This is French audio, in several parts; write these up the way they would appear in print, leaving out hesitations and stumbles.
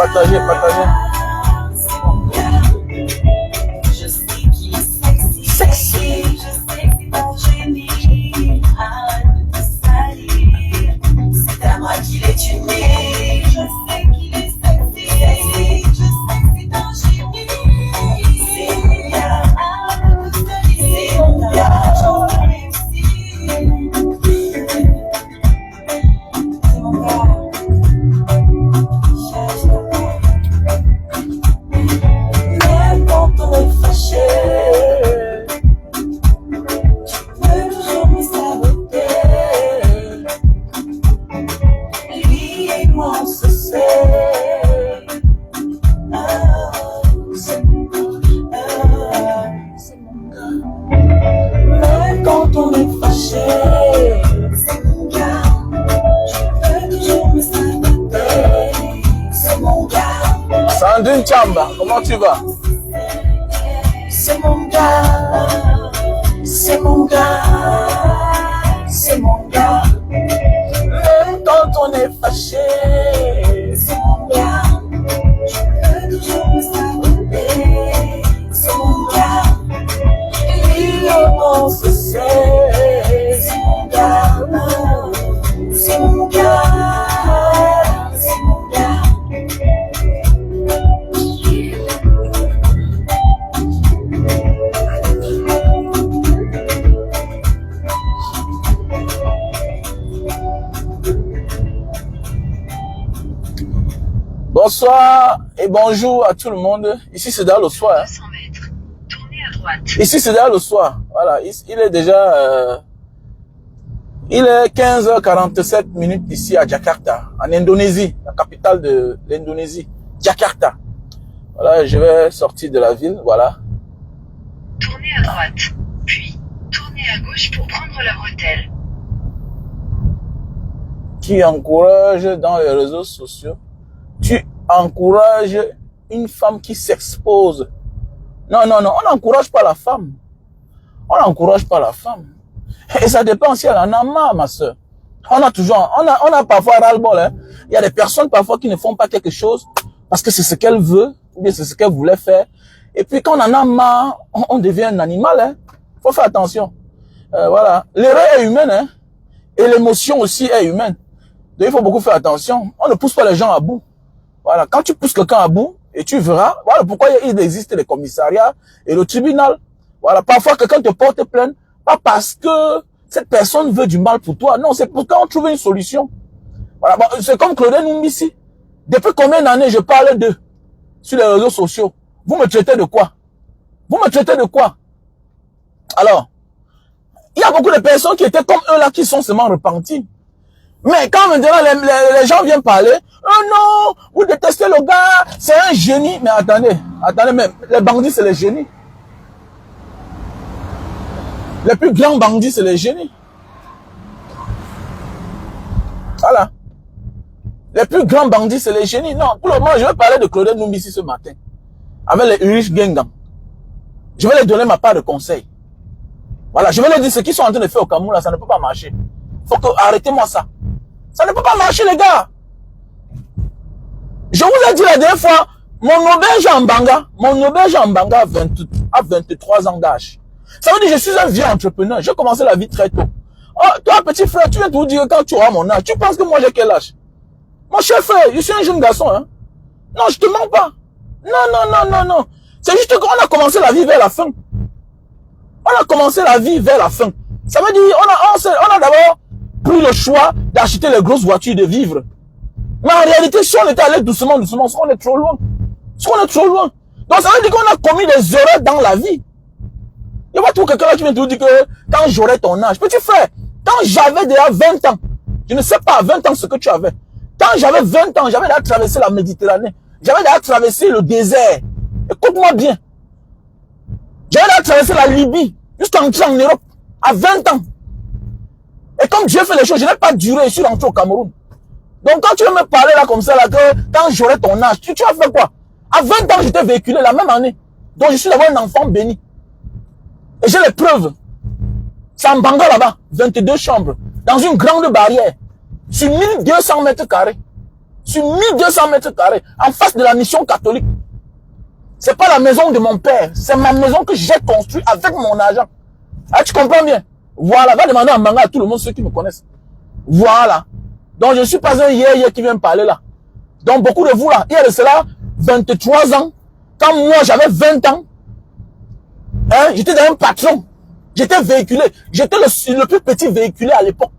partagez, partagez. Je sais qu'il est sexy. Sexy. Je sais que c'est ton génie. Arrête de te salir. C'est à moi qu'il est unique. Je sais qu'il est sexy. Je sais que c'est ton génie. C'est mon gars. Arrête de te salir. C'est mon gars. C'est mon gars. Même quand on est fâché, tu peux toujours me saboter. Lui et moi on se sait. C'est mon gars, c'est mon gars. Même quand on est fâché, c'est mon gars. Tu peux toujours me saboter. C'est mon gars. Sandrine Chamba, comment tu vas? C'est mon gars, c'est mon gars, c'est mon gars. Même quand on est fâché, c'est mon gars. Tu peux toujours me saboter. C'est mon gars. Lui on se sait. C'est mon gars, c'est mon gars, c'est mon gars. Bonsoir et bonjour à tout le monde. Ici c'est dans le soir. 200 mètres, tournez à droite. Ici c'est dans le soir. Voilà, il est déjà il est 15h47 minutes ici à Jakarta, en Indonésie, la capitale de l'Indonésie, Jakarta. Voilà, je vais sortir de la ville, voilà. Tournez à droite, puis tournez à gauche pour prendre la bretelle. Qui encourage dans les réseaux sociaux. Tu encourages une femme qui s'expose. Non, non, non, on n'encourage pas la femme. On n'encourage pas la femme. Et ça dépend si elle en a marre, ma soeur. On a parfois ras-le-bol, hein. Il y a des personnes parfois qui ne font pas quelque chose parce que c'est ce qu'elle veut, ou bien c'est ce qu'elle voulait faire. Et puis quand on en a marre, on devient un animal, hein. Faut faire attention. Voilà. L'erreur est humaine, hein. Et l'émotion aussi est humaine. Donc il faut beaucoup faire attention. On ne pousse pas les gens à bout. Voilà. Quand tu pousses quelqu'un à bout, et tu verras, voilà pourquoi il existe les commissariats et le tribunal. Voilà. Parfois quelqu'un te porte plainte, pas parce que cette personne veut du mal pour toi. Non, c'est pour qu'on trouve une solution. Voilà. Bon, c'est comme Claudel Numbisi. Depuis combien d'années je parle d'eux sur les réseaux sociaux? Vous me traitez de quoi? Vous me traitez de quoi? Alors, il y a beaucoup de personnes qui étaient comme eux là, qui sont seulement repentis. Mais quand maintenant les gens viennent parler, oh non, vous détestez le gars, c'est un génie. Mais attendez, même, les bandits c'est les génies. Les plus grands bandits c'est les génies. Voilà. Les plus grands bandits c'est les génies. Non, pour le moment je vais parler de Claudel Numbisi ce matin. Avec les Ulrich Gengan. Je vais leur donner ma part de conseil. Voilà, je vais leur dire ce qu'ils sont en train de faire au Cameroun là, ça ne peut pas marcher. Faut que arrêtez-moi ça. Ça ne peut pas marcher, les gars. Je vous ai dit la dernière fois, mon auberge en Banga a 23 ans d'âge. Ça veut dire que je suis un vieux entrepreneur. J'ai commencé la vie très tôt. Oh, toi, petit frère, tu viens de vous dire quand tu auras mon âge. Tu penses que moi j'ai quel âge? Mon cher frère, je suis un jeune garçon. Hein? Non, je te mens pas. Non. C'est juste qu'on a commencé la vie vers la fin. On a commencé la vie vers la fin. Ça veut dire, on a d'abord pris le choix d'acheter les grosses voitures, de vivre. Mais en réalité, si on était allé doucement, on est trop loin. Donc ça veut dire qu'on a commis des erreurs dans la vie. Il y a pas tout quelqu'un qui vient te dire que quand j'aurai ton âge, petit frère, quand j'avais déjà 20 ans, je ne sais pas à 20 ans ce que tu avais. Quand j'avais 20 ans, j'avais déjà traversé la Méditerranée. J'avais déjà traversé le désert. Écoute-moi bien. J'avais déjà traversé la Libye, jusqu'à entrer en Europe, à 20 ans. Et comme Dieu fait les choses, je n'ai pas duré, je suis rentré au Cameroun. Donc quand tu veux me parler là comme ça, là, que quand j'aurai ton âge, tu as fait quoi? À 20 ans, j'étais véhiculé la même année. Donc je suis d'abord un enfant béni. Et j'ai les preuves. C'est en Banga là-bas, 22 chambres, dans une grande barrière, sur 1200 mètres carrés. sur 1200 mètres carrés, en face de la mission catholique. C'est pas la maison de mon père, c'est ma maison que j'ai construite avec mon argent. Ah, tu comprends bien? Voilà, va demander en manga à tout le monde, ceux qui me connaissent. Voilà. Donc, je ne suis pas un yé qui vient me parler là. Donc, beaucoup de vous là, il y a de cela 23 ans, quand moi j'avais 20 ans, hein, j'étais dans un patron. J'étais véhiculé. J'étais le plus petit véhiculé à l'époque.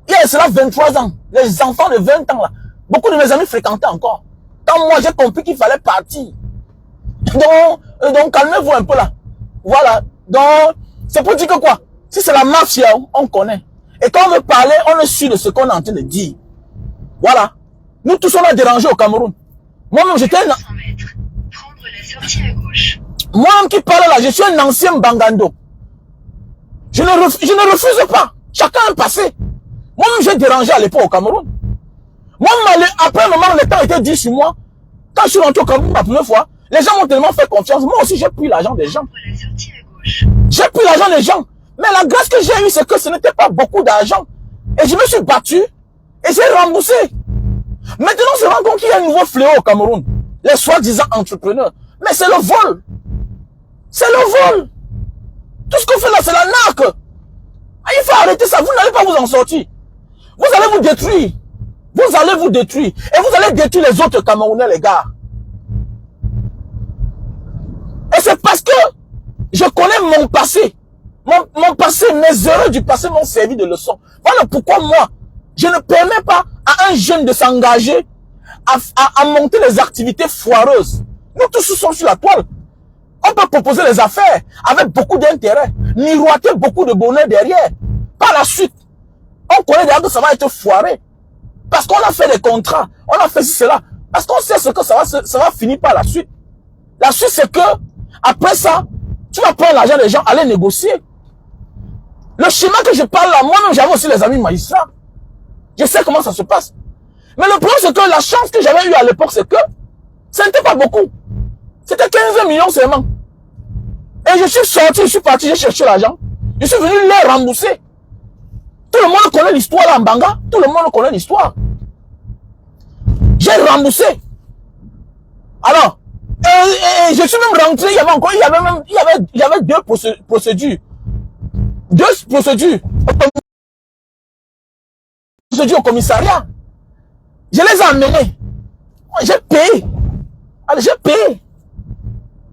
Il y a de cela 23 ans. Les enfants de 20 ans là, beaucoup de mes amis fréquentaient encore. Quand moi j'ai compris qu'il fallait partir. Donc calmez-vous un peu là. Voilà. Donc, c'est pour dire que quoi? Si c'est la mafia, on connaît. Et quand on veut parler, on est sûr de ce qu'on est en train de dire. Voilà. Nous tous, on a dérangé au Cameroun. Moi-même, j'étais... 100 mètres. Prendre la sortie à gauche. Moi-même qui parle là, je suis un ancien Bangando. Je ne refuse pas. Chacun a un passé. Moi-même, j'ai dérangé à l'époque au Cameroun. Moi-même, après un moment, le temps était dit sur moi. Quand je suis rentré au Cameroun la première fois, les gens m'ont tellement fait confiance. Moi aussi, j'ai pris l'argent des gens. Prendre la sortie à gauche. J'ai pris l'argent des gens. Mais la grâce que j'ai eue, c'est que ce n'était pas beaucoup d'argent. Et je me suis battu. Et j'ai remboursé. Maintenant, on se rend compte qu'il y a un nouveau fléau au Cameroun. Les soi-disant entrepreneurs. Mais c'est le vol. C'est le vol. Tout ce qu'on fait là, c'est la narque. Ah, il faut arrêter ça. Vous n'allez pas vous en sortir. Vous allez vous détruire. Vous allez vous détruire. Et vous allez détruire les autres Camerounais, les gars. Et c'est parce que je connais mon passé. Mon passé, mes erreurs du passé m'ont servi de leçon. Voilà pourquoi moi, je ne permets pas à un jeune de s'engager à monter les activités foireuses. Nous tous sommes sur la toile. On peut proposer les affaires avec beaucoup d'intérêt, miroiter beaucoup de bonheur derrière. Par la suite, on connaît déjà que ça va être foiré. Parce qu'on a fait des contrats, on a fait cela. Parce qu'on sait ce que ça va finir par la suite. La suite, c'est que, après ça, tu vas prendre l'argent des gens, aller négocier. Le schéma que je parle là, moi-même, j'avais aussi les amis magistrats. Je sais comment ça se passe. Mais le problème, c'est que la chance que j'avais eue à l'époque, c'est que ça n'était pas beaucoup. C'était 15 millions seulement. Et je suis sorti, je suis parti, j'ai cherché l'argent. Je suis venu les rembourser. Tout le monde connaît l'histoire là en Banga. Tout le monde connaît l'histoire. J'ai remboursé. Alors, et je suis même rentré, il y avait deux procédures. Deux procédures au commissariat. Je les ai amenés. J'ai payé. Allez, j'ai payé.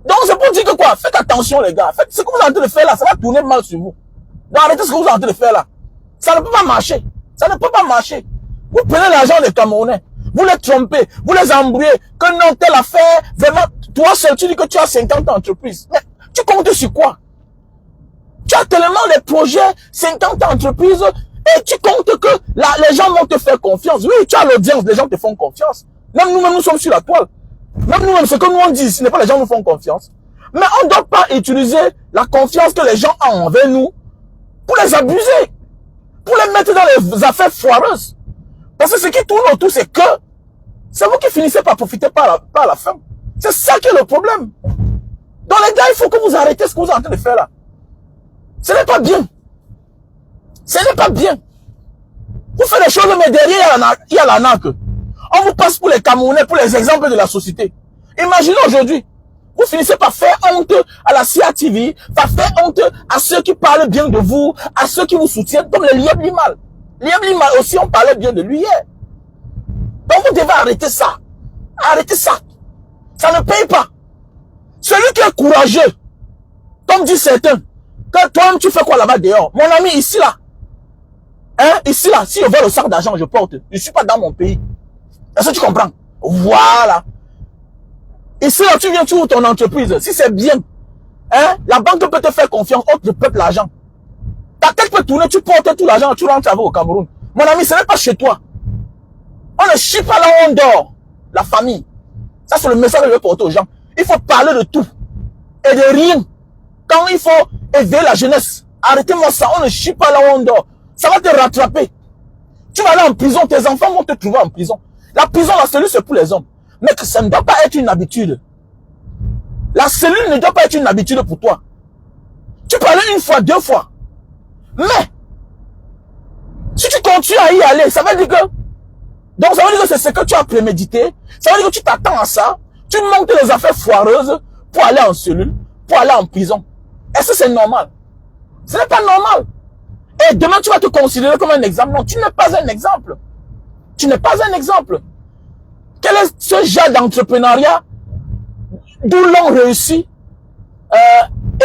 Donc, c'est pour dire que quoi? Faites attention, les gars. Faites ce que vous êtes en train de faire là, ça va tourner mal sur vous. Donc, arrêtez ce que vous êtes en train de faire là. Ça ne peut pas marcher. Ça ne peut pas marcher. Vous prenez l'argent des Camerounais. Vous les trompez. Vous les embrouillez. Que non, telle affaire. Vraiment, toi seul, tu dis que tu as 50 entreprises. Mais tu comptes sur quoi? Tu as tellement de projets, 50 entreprises, et tu comptes que là, les gens vont te faire confiance. Oui, tu as l'audience, les gens te font confiance. Même nous-mêmes, nous sommes sur la toile. Même nous-mêmes, ce que nous on dit, ce n'est pas les gens nous font confiance. Mais on ne doit pas utiliser la confiance que les gens ont envers nous pour les abuser, pour les mettre dans les affaires foireuses. Parce que ce qui tourne autour, c'est que c'est vous qui finissez par profiter par la fin. C'est ça qui est le problème. Donc les gars, il faut que vous arrêtez ce que vous êtes en train de faire là. Ce n'est pas bien. Ce n'est pas bien. Vous faites les choses, mais derrière, il y a la narque. On vous passe pour les Camerounais, pour les exemples de la société. Imaginez aujourd'hui, vous finissez par faire honte à la CIA TV, par faire honte à ceux qui parlent bien de vous, à ceux qui vous soutiennent, comme le Lieb Limal. Lieb Limal aussi, on parlait bien de lui hier. Donc vous devez arrêter ça. Arrêtez ça. Ça ne paye pas. Celui qui est courageux, comme disent certains, que toi-même tu fais quoi là-bas dehors? Mon ami, ici là. Hein? Ici là, si je vois le sac d'argent, je porte. Je ne suis pas dans mon pays. Est-ce que tu comprends? Voilà. Ici là, tu viens, tu ouvres ton entreprise. Si c'est bien, hein? La banque peut te faire confiance, on te prête l'argent. Ta tête peut tourner, tu portes tout l'argent, tu rentres avec au Cameroun. Mon ami, ce n'est pas chez toi. On ne chie pas là où on dort. La famille. Ça, c'est le message que je veux porter aux gens. Il faut parler de tout. Et de rien. Quand il faut aider la jeunesse, arrêtez-moi ça. On ne chie pas là où on dort. Ça va te rattraper. Tu vas aller en prison. Tes enfants vont te trouver en prison. La prison, la cellule, c'est pour les hommes. Mais ça ne doit pas être une habitude. La cellule ne doit pas être une habitude pour toi. Tu peux aller une fois, 2 fois. Mais, si tu continues à y aller, ça veut dire que Donc, ça veut dire que c'est ce que tu as prémédité. Ça veut dire que tu t'attends à ça. Tu montes les affaires foireuses pour aller en cellule, pour aller en prison. Est-ce que c'est normal? Ce n'est pas normal. Et demain, tu vas te considérer comme un exemple. Non, tu n'es pas un exemple. Tu n'es pas un exemple. Quel est ce genre d'entrepreneuriat d'où l'on réussit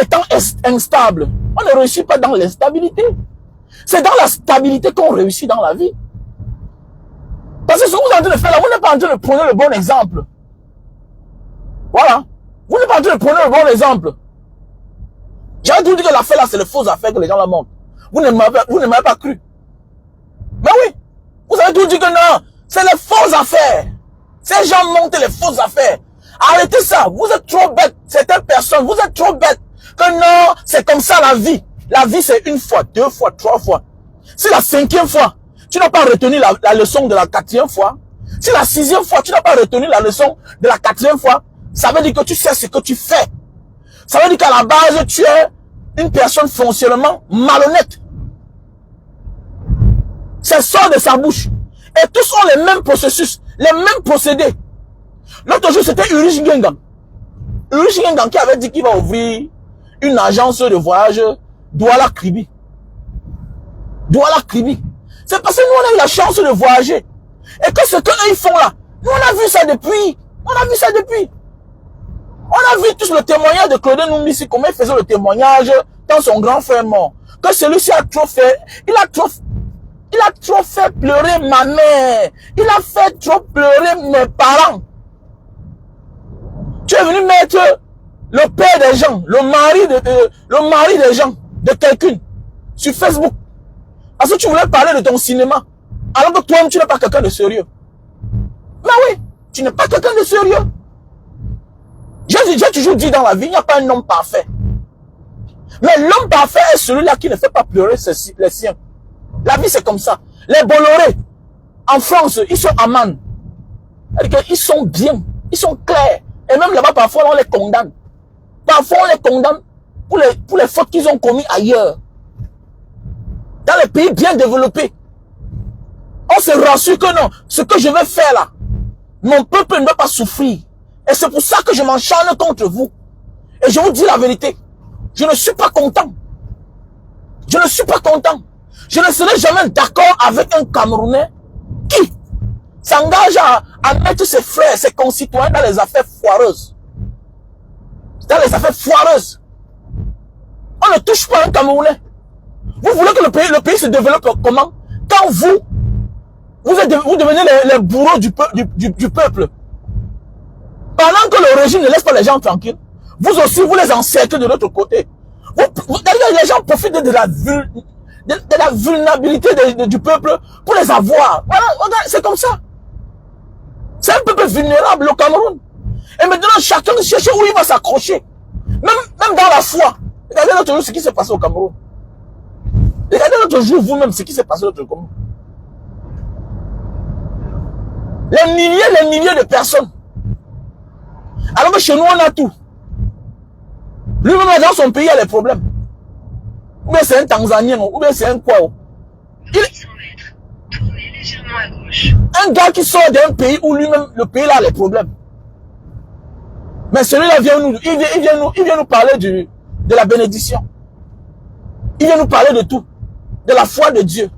étant instable? On ne réussit pas dans l'instabilité. C'est dans la stabilité qu'on réussit dans la vie. Parce que ce que vous êtes en train de faire là, vous n'êtes pas en train de prendre le bon exemple. Voilà. Vous n'êtes pas en train de prendre le bon exemple. J'ai tout dit que l'affaire là, c'est les fausses affaires que les gens la montrent. Vous ne m'avez pas cru. Mais oui. Vous avez tout dit que non, c'est les fausses affaires. Ces gens montent les fausses affaires. Arrêtez ça. Vous êtes trop bêtes. Certaines personnes, vous êtes trop bêtes. Que non, c'est comme ça la vie. La vie, c'est une fois, deux fois, trois fois. Si la cinquième fois, tu n'as pas retenu la leçon de la quatrième fois, si la sixième fois, tu n'as pas retenu la leçon de la quatrième fois, ça veut dire que tu sais ce que tu fais. Ça veut dire qu'à la base, tu es une personne foncièrement malhonnête. Ça sort de sa bouche. Et tous ont les mêmes processus, les mêmes procédés. L'autre jour, c'était Ulrich Ngengan. Ulrich Ngengan qui avait dit qu'il va ouvrir une agence de voyage Douala Kribi. Douala Kribi. C'est parce que nous, on a eu la chance de voyager. Et que ce qu'eux, ils font là, nous, on a vu ça depuis. On a vu ça depuis. On a vu tous le témoignage de Claude Noumissi, comment il faisait le témoignage dans son grand frère mort. Que celui-ci a trop fait, il a trop fait pleurer ma mère. Il a fait trop pleurer mes parents. Tu es venu mettre le père des gens, le mari des gens, de quelqu'un, sur Facebook. Parce que tu voulais parler de ton cinéma. Alors que toi-même, tu n'es pas quelqu'un de sérieux. Mais oui, tu n'es pas quelqu'un de sérieux. J'ai toujours dit dans la vie, il n'y a pas un homme parfait. Mais l'homme parfait est celui-là qui ne fait pas pleurer les siens. La vie, c'est comme ça. Les Bolloré, en France, ils sont amants. Ils sont bien, ils sont clairs. Et même là-bas, parfois, on les condamne. Parfois, on les condamne pour les fautes qu'ils ont commises ailleurs. Dans les pays bien développés. On se rassure que non, ce que je vais faire là, mon peuple ne va pas souffrir. Et c'est pour ça que je m'enchaîne contre vous. Et je vous dis la vérité. Je ne suis pas content. Je ne suis pas content. Je ne serai jamais d'accord avec un Camerounais qui s'engage à mettre ses frères, ses concitoyens dans les affaires foireuses. Dans les affaires foireuses. On ne touche pas un Camerounais. Vous voulez que le pays se développe comment? Quand vous devenez les bourreaux du peuple. Pendant que le régime ne laisse pas les gens tranquilles, vous aussi, vous les encerclez de l'autre côté. Les gens profitent de la vulnérabilité du peuple pour les avoir. Voilà, c'est comme ça. C'est un peuple vulnérable, le Cameroun. Et maintenant, chacun cherche où il va s'accrocher. Même dans la foi. Regardez l'autre jour ce qui s'est passé au Cameroun. Regardez l'autre jour vous-même ce qui s'est passé au Cameroun. Les milliers de personnes. Alors que chez nous, on a tout. Lui-même, dans son pays, il y a les problèmes. Ou bien c'est un Tanzanien, ou bien c'est un quoi. 800 mètres. Tournez légèrement à gauche. Un gars qui sort d'un pays où lui-même, le pays là a les problèmes. Mais celui-là il vient nous parler de la bénédiction. Il vient nous parler de tout. De la foi de Dieu.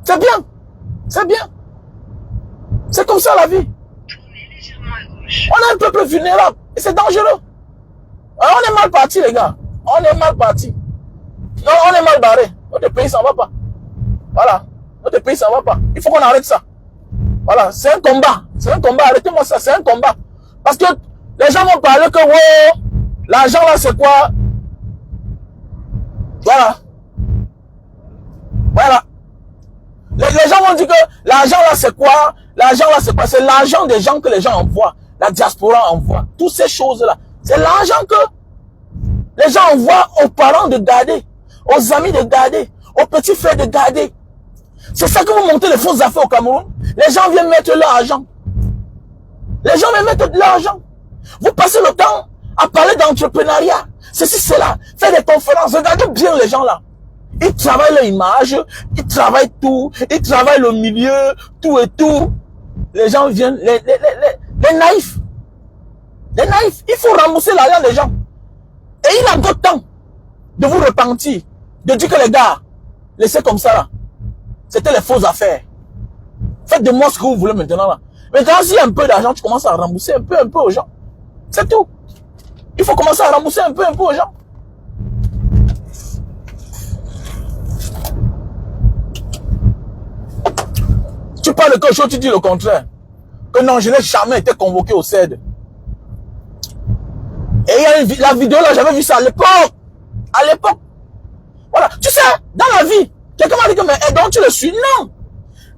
C'est bien. C'est bien. C'est comme ça la vie. Tournez légèrement à gauche. On a un peuple vulnérable. Et c'est dangereux. Alors on est mal parti, les gars. On est mal parti. Non, on est mal barré. Notre pays s'en va pas. Voilà. Notre pays s'en va pas. Il faut qu'on arrête ça. Voilà. C'est un combat. C'est un combat. Arrêtez-moi ça. C'est un combat. Parce que les gens vont parler que, ouais, l'argent là, c'est quoi? Voilà. Voilà. Les gens vont dire que l'argent là, c'est quoi? L'argent là, c'est quoi? C'est l'argent des gens que les gens envoient. La diaspora envoie. Toutes ces choses-là. C'est l'argent que les gens envoient aux parents de garder, aux amis de garder, aux petits frères de garder. C'est ça que vous montez les fausses affaires au Cameroun. Les gens viennent mettre leur argent. Les gens viennent mettre de l'argent. Vous passez le temps à parler d'entrepreneuriat. Ceci, cela. Faites des conférences. Regardez bien les gens là. Ils travaillent leur image. Ils travaillent tout. Ils travaillent le milieu. Tout et tout. les gens viennent, les naïfs. Les naïfs, il faut rembourser l'argent des gens. Et il a encore temps de vous repentir, de dire que les gars, laissez comme ça là. C'était les fausses affaires. Faites de moi ce que vous voulez maintenant là. Maintenant, s'il y a un peu d'argent, tu commences à rembourser un peu aux gens. C'est tout. Il faut commencer à rembourser un peu aux gens. Tu parles de quelque chose, tu dis le contraire. Que non, je n'ai jamais été convoqué au CED. Et il y a la vidéo là, j'avais vu ça à l'époque. À l'époque. Voilà. Tu sais, dans la vie, quelqu'un m'a dit que, mais donc tu le suis. Non.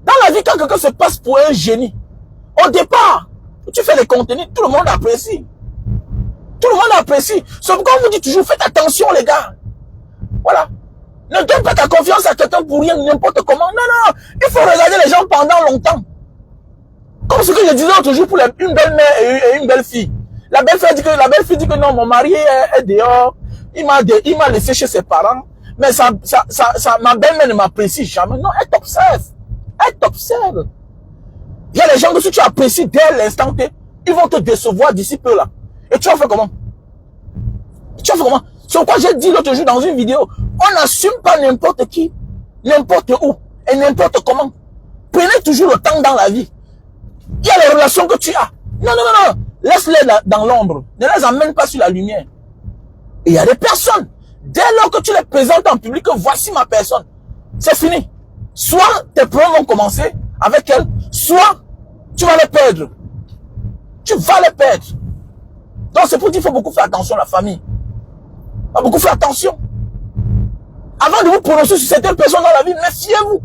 Dans la vie, quand quelqu'un se passe pour un génie, au départ, tu fais des contenus, tout le monde apprécie. Tout le monde apprécie. Sauf qu'on vous dit toujours, faites attention les gars. Voilà. Ne donne pas ta confiance à quelqu'un pour rien, n'importe comment. Non, non, il faut regarder les gens pendant longtemps. Comme ce que je disais l'autre jour pour une belle-mère et une belle-fille. La belle-fille dit que non, mon mari est dehors. Il m'a laissé chez ses parents. Mais ma belle-mère ne m'apprécie jamais. Non, elle t'observe. Elle t'observe. Il y a des gens que si tu apprécies dès l'instant T, ils vont te décevoir d'ici peu là. Et tu vas faire comment? Tu vas faire comment? C'est pourquoi j'ai dit l'autre jour dans une vidéo, on n'assume pas n'importe qui, n'importe où et n'importe comment. Prenez toujours le temps dans la vie. Il y a les relations que tu as. Non, non, non, non. Laisse-les dans l'ombre. Ne les amène pas sur la lumière. Et il y a des personnes, dès lors que tu les présentes en public, que voici ma personne, c'est fini. Soit tes problèmes vont commencer avec elle, soit tu vas les perdre. Tu vas les perdre. Donc c'est pour dire qu'il faut beaucoup faire attention à la famille. Il faut beaucoup faire attention. Avant de vous prononcer sur certaines personnes dans la vie, méfiez-vous.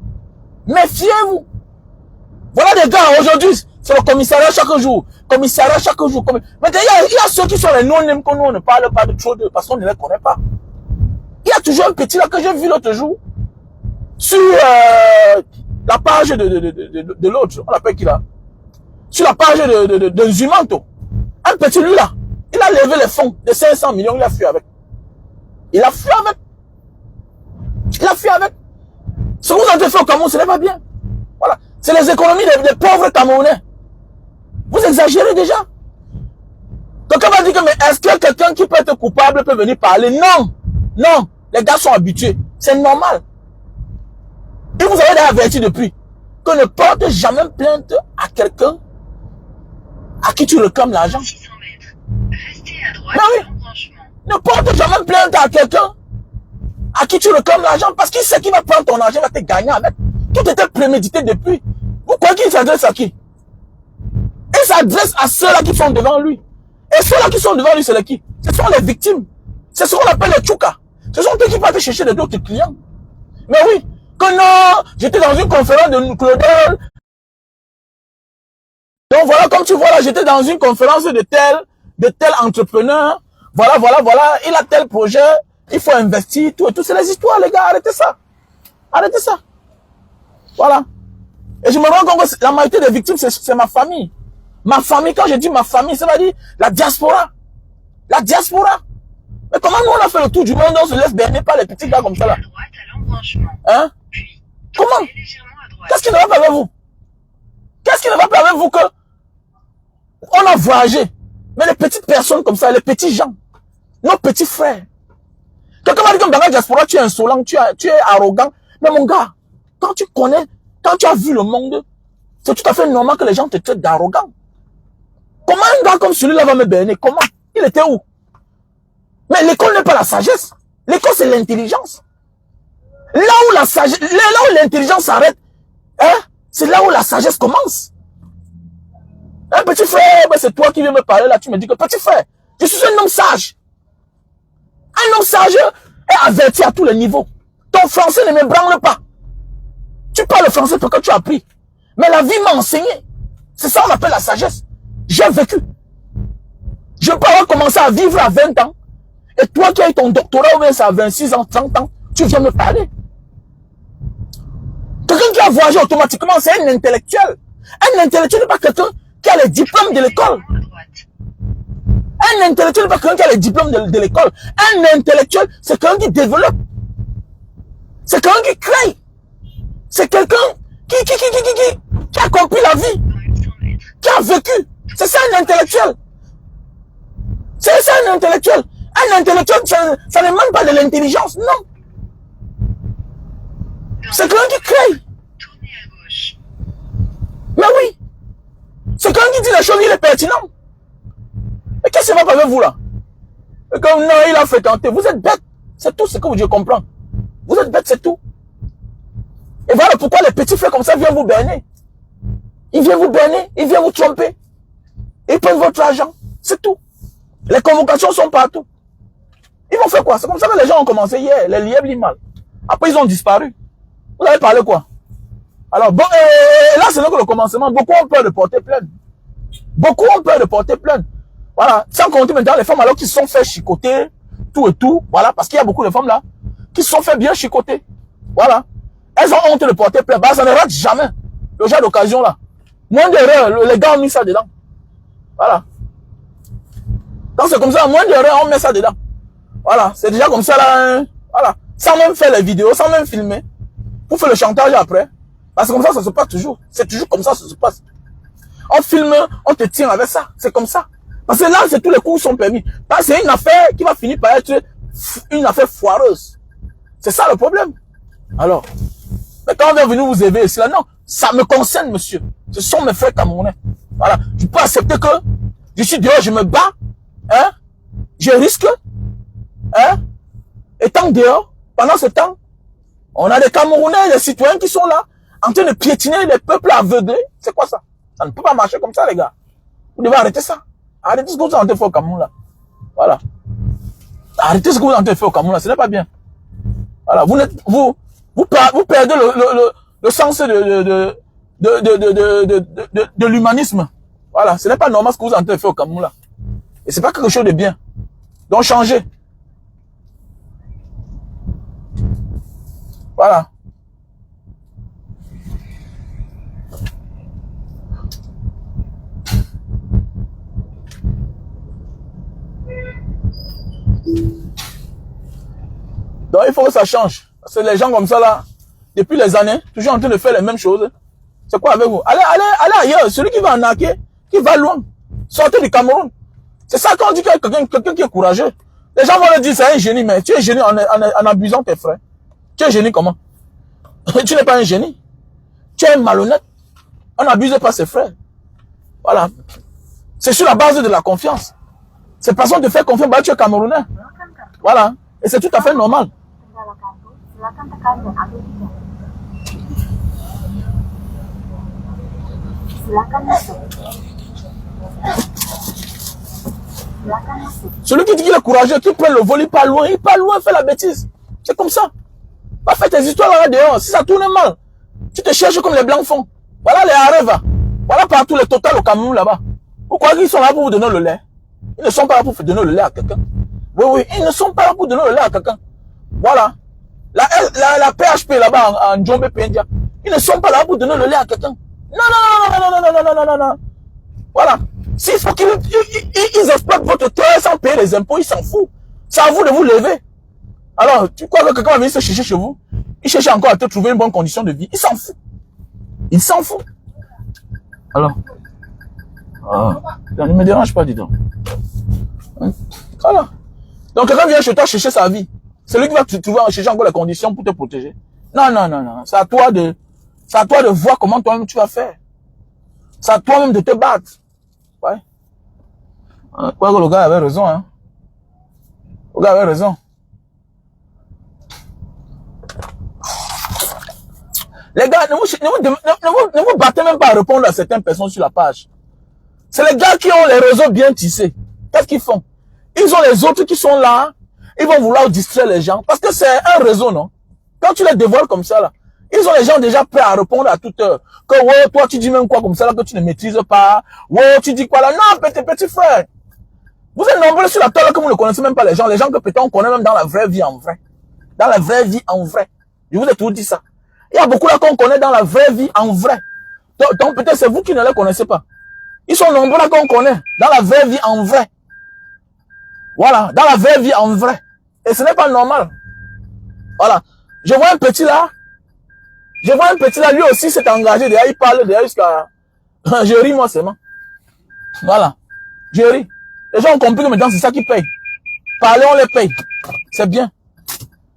Méfiez-vous. Voilà des gars, aujourd'hui, c'est le commissariat chaque jour. Commissariat chaque jour. Maintenant, il y a ceux qui sont les non-name que nous, on ne parle pas de trop d'eux parce qu'on ne les connaît pas. Il y a toujours un petit là que j'ai vu l'autre jour sur la page de l'autre. On l'appelle qui là? Sur la page de Zumanto. Un petit lui là. Il a levé les fonds de 500 millions, il a fui avec. Il a fui avec. Il a fui avec. Ce que vous avez fait au Cameroun, ce n'est pas bien. Voilà. C'est les économies des pauvres Camerounais. Vous exagérez déjà. Quelqu'un va dire que, mais est-ce que quelqu'un qui peut être coupable peut venir parler? Non. Non. Les gars sont habitués. C'est normal. Et vous avez averti depuis que ne porte jamais plainte à quelqu'un à qui tu réclames l'argent. 600 mètres. Restez à droite Mais oui. l'embranchement. Ne porte jamais plainte à quelqu'un à qui tu réclames l'argent parce qu'il sait qu'il va prendre ton argent, il va te gagner avec. Tout était prémédité depuis. Vous croyez qu'il s'adresse à qui? Il s'adresse à ceux-là qui sont devant lui. Et ceux-là qui sont devant lui, c'est qui? Ce sont les victimes. C'est ce qu'on appelle les tchoukas. Ce sont eux qui partent chercher d'autres clients. Mais oui, que non, j'étais dans une conférence de Claudel. Donc voilà, comme tu vois là, j'étais dans une conférence de tel entrepreneur. Voilà, il a tel projet, il faut investir, tout et tout. C'est les histoires, les gars, arrêtez ça. Arrêtez ça. Voilà. Et je me rends compte que la majorité des victimes, c'est ma famille. Ma famille, quand je dis ma famille, ça veut dire la diaspora. La diaspora. Mais comment nous on a fait le tour du monde, on se laisse berner par les petits gars comme ça là? À droite à l'embranchement. Hein? Puis, Comment? tournez légèrement à droite. Qu'est-ce qui ne va pas avec vous? Qu'est-ce qui ne va pas avec vous que on a voyagé? Mais les petites personnes comme ça, les petits gens, nos petits frères. Quelqu'un m'a dit que dans la diaspora, tu es insolent, tu es arrogant. Mais mon gars, quand tu connais, quand tu as vu le monde, c'est tout à fait normal que les gens te traitent d'arrogant. Comment un gars comme celui-là va me berner? Comment? Il était où? Mais l'école n'est pas la sagesse. L'école, c'est l'intelligence. Là où la sagesse, là où l'intelligence s'arrête, hein, c'est là où la sagesse commence. Un petit frère, ben c'est toi qui viens me parler là, tu me dis que petit frère, je suis un homme sage. Un homme sage est averti à tous les niveaux. Ton français ne me branle pas. Tu parles français parce que tu as appris. Mais la vie m'a enseigné. C'est ça qu'on appelle la sagesse. J'ai vécu. Je peux avoir commencé à vivre à 20 ans. Et toi qui as eu ton doctorat ou bien ça à 26 ans, 30 ans, tu viens me parler. Quelqu'un qui a voyagé automatiquement, c'est un intellectuel. Un intellectuel n'est pas quelqu'un qui a les diplômes de l'école. Un intellectuel n'est pas quelqu'un qui a les diplômes de l'école. Un intellectuel, c'est quelqu'un qui développe. C'est quelqu'un qui crée. C'est quelqu'un qui a compris la vie. qui a vécu. C'est ça un intellectuel. C'est ça un intellectuel. Un intellectuel, ça ne demande pas de l'intelligence, non. C'est quelqu'un qui crée. Tournez à gauche. Mais oui. C'est quelqu'un qui dit les choses, il est pertinent. Et qu'est-ce qui va pas avec vous là? Et comme non, il a fréquenté. Vous êtes bête. C'est tout ce que je comprends. Vous êtes bête, c'est tout. Et voilà pourquoi les petits frères comme ça viennent vous berner. Ils viennent vous berner, ils viennent vous tromper. Ils prennent votre argent. C'est tout. Les convocations sont partout. Ils vont faire quoi? C'est comme ça que les gens ont commencé hier. Les lièvres, les mal. Après, ils ont disparu. Vous avez parlé quoi? Alors, bon, et là, ce n'est que le commencement. Beaucoup ont peur de porter plainte. Beaucoup ont peur de porter plainte. Voilà. Sans compter maintenant les femmes alors qui se sont fait chicoter, tout et tout. Voilà. Parce qu'il y a beaucoup de femmes là qui se sont fait bien chicoter. Voilà. Elles ont honte de porter plainte. Bah, ça ne rate jamais. Le genre d'occasion là. Moins d'erreurs. Les gars ont mis ça dedans. Voilà. Quand c'est comme ça, moins d'erreurs, on met ça dedans. Voilà. C'est déjà comme ça là. Hein. Voilà. Sans même faire les vidéos, sans même filmer. Pour faire le chantage après. Parce que comme ça se passe toujours. C'est toujours comme ça se passe. On filme, on te tient avec ça. C'est comme ça. Parce que là, c'est tous les coups sont permis. Parce que c'est une affaire qui va finir par être une affaire foireuse. C'est ça le problème. Alors, mais quand on vient venir vous élever ici, là, non, ça me concerne, monsieur. Ce sont mes frères camerounais. Voilà. Je peux accepter que je suis dehors, je me bats, hein, je risque, hein, étant dehors, pendant ce temps, on a des Camerounais, des citoyens qui sont là, en train de piétiner les peuples aveuglés. C'est quoi ça? Ça ne peut pas marcher comme ça, les gars. Vous devez arrêter ça. Arrêtez ce que vous êtes en train de faire au Cameroun, là. Voilà. Arrêtez ce que vous êtes en train de faire au Cameroun, là. Ce n'est pas bien. Voilà. Vous perdez le sens de l'humanisme. Voilà. Ce n'est pas normal ce que vous êtes en train de faire au Cameroun, là. Et c'est pas quelque chose de bien. Donc, changez. Voilà. Donc, il faut que ça change. Parce que les gens comme ça, là, depuis les années, toujours en train de faire les mêmes choses. C'est quoi avec vous? Allez ailleurs. Celui qui va en arnaquer, qui va loin. Sortez du Cameroun. C'est ça qu'on dit qu'il y a quelqu'un qui est courageux. Les gens vont le dire, c'est un génie, mais tu es génie en abusant tes frères. Tu es génie comment? Tu n'es pas un génie. Tu es un malhonnête. On n'abuse pas ses frères. Voilà. C'est sur la base de la confiance. C'est parce qu'on te fait confiance, bah, tu es Camerounais. Voilà. Et c'est tout à fait normal. Celui qui dit qu'il est courageux, qui prend le vol, il part loin, il fait la bêtise. C'est comme ça. Va faire tes histoires là dehors. Si ça tourne mal, tu te cherches comme les blancs font. Voilà les Areva. Voilà partout les total au Cameroun là-bas. Pourquoi ils sont là pour vous donner le lait? Ils ne sont pas là pour vous donner le lait à quelqu'un. Oui, ils ne sont pas là pour donner le lait à quelqu'un. Voilà. La PHP là-bas en Djombe Pendia. Ils ne sont pas là pour donner le lait à quelqu'un. Non. Voilà. S'il faut qu'ils exploitent votre terre sans payer les impôts, ils s'en foutent. C'est à vous de vous lever. Alors, tu crois que quelqu'un va venir se chercher chez vous? Il cherche encore à te trouver une bonne condition de vie. Il s'en fout. Il s'en fout. Alors. Ne me dérange pas, dis donc. Voilà. Donc, quelqu'un vient chez toi chercher sa vie. C'est lui qui va te trouver à chercher encore les conditions pour te protéger. Non. C'est à toi de voir comment toi-même tu vas faire. C'est à toi-même de te battre. Ouais. Quoi que le gars avait raison, hein. Le gars avait raison. Les gars, ne vous battez même pas à répondre à certaines personnes sur la page. C'est les gars qui ont les réseaux bien tissés. Qu'est-ce qu'ils font? Ils ont les autres qui sont là. Ils vont vouloir distraire les gens. Parce que c'est un réseau, non? Quand tu les dévoiles comme ça, là, ils ont les gens déjà prêts à répondre à toute heure. Que, ouais, toi, tu dis même quoi comme ça, là, que tu ne maîtrises pas. Ouais, tu dis quoi là? Non, petit frère. Vous êtes nombreux sur la toile là, que vous ne connaissez même pas les gens. Les gens que peut-être on connaît même dans la vraie vie en vrai. Dans la vraie vie en vrai. Je vous ai tout dit ça. Il y a beaucoup là qu'on connaît dans la vraie vie en vrai. Donc peut-être c'est vous qui ne les connaissez pas. Ils sont nombreux là qu'on connaît dans la vraie vie en vrai. Voilà, dans la vraie vie en vrai. Et ce n'est pas normal. Voilà. Je vois un petit là. Lui aussi s'est engagé. D'ailleurs, il parle d'ailleurs jusqu'à... Je ris moi seulement. Voilà. Je ris. Les gens ont compris que maintenant c'est ça qui paye. Parler, on les paye. C'est bien.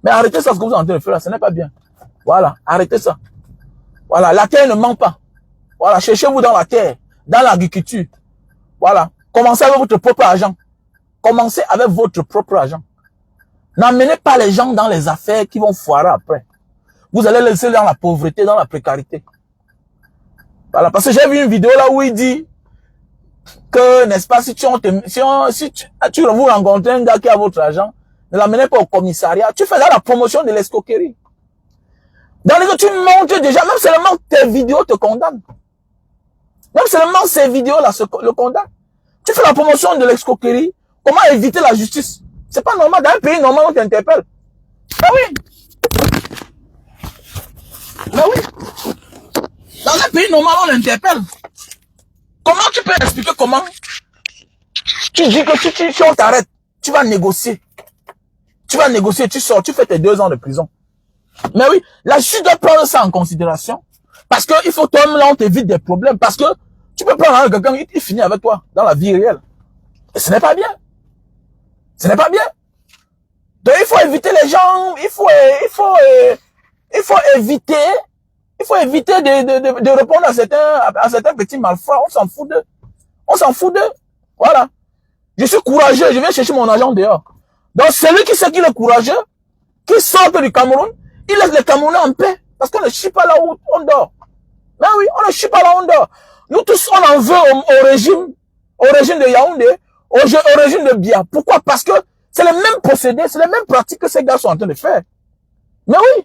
Mais arrêtez ça, ce que vous êtes en train de faire là, ce n'est pas bien. Voilà, arrêtez ça. Voilà, la terre ne ment pas. Voilà, cherchez-vous dans la terre, dans l'agriculture. Voilà, commencez avec votre propre argent. Commencez avec votre propre argent. N'amenez pas les gens dans les affaires qui vont foirer après. Vous allez les laisser dans la pauvreté, dans la précarité. Voilà, parce que j'ai vu une vidéo là où il dit que, n'est-ce pas, si tu vous rencontrez un gars qui a votre argent, ne l'amenez pas au commissariat. Tu fais là la promotion de l'escroquerie. Dans les autres, tu montres déjà, même seulement tes vidéos te condamnent. Même seulement ces vidéos-là le condamnent. Tu fais la promotion de l'escroquerie. Comment éviter la justice? C'est pas normal. Dans un pays normal, on t'interpelle. Ben oui. Ben oui. Dans un pays normal, on l'interpelle. Comment tu peux expliquer comment? Tu dis que si on t'arrête, tu vas négocier. Tu vas négocier, tu sors, tu fais tes 2 ans de prison. Mais oui, la justice doit prendre ça en considération. Parce que il faut toi-même là, on t'évite des problèmes. Parce que tu peux prendre quelqu'un, il finit avec toi dans la vie réelle. Et ce n'est pas bien. Ce n'est pas bien. Donc il faut éviter les gens, il faut éviter de répondre à certains petits malfrats. On s'en fout d'eux. On s'en fout d'eux. Voilà. Je suis courageux, je viens chercher mon argent dehors. Donc celui qui sait qu'il est courageux, qui sort du Cameroun, il laisse les Camerounais en paix. Parce qu'on ne chie pas là où on dort. Mais oui, on ne chie pas là où on dort. Nous tous, on en veut au régime de Yaoundé, au régime de Biya. Pourquoi? Parce que c'est les mêmes procédés, c'est les mêmes pratiques que ces gars sont en train de faire. Mais oui,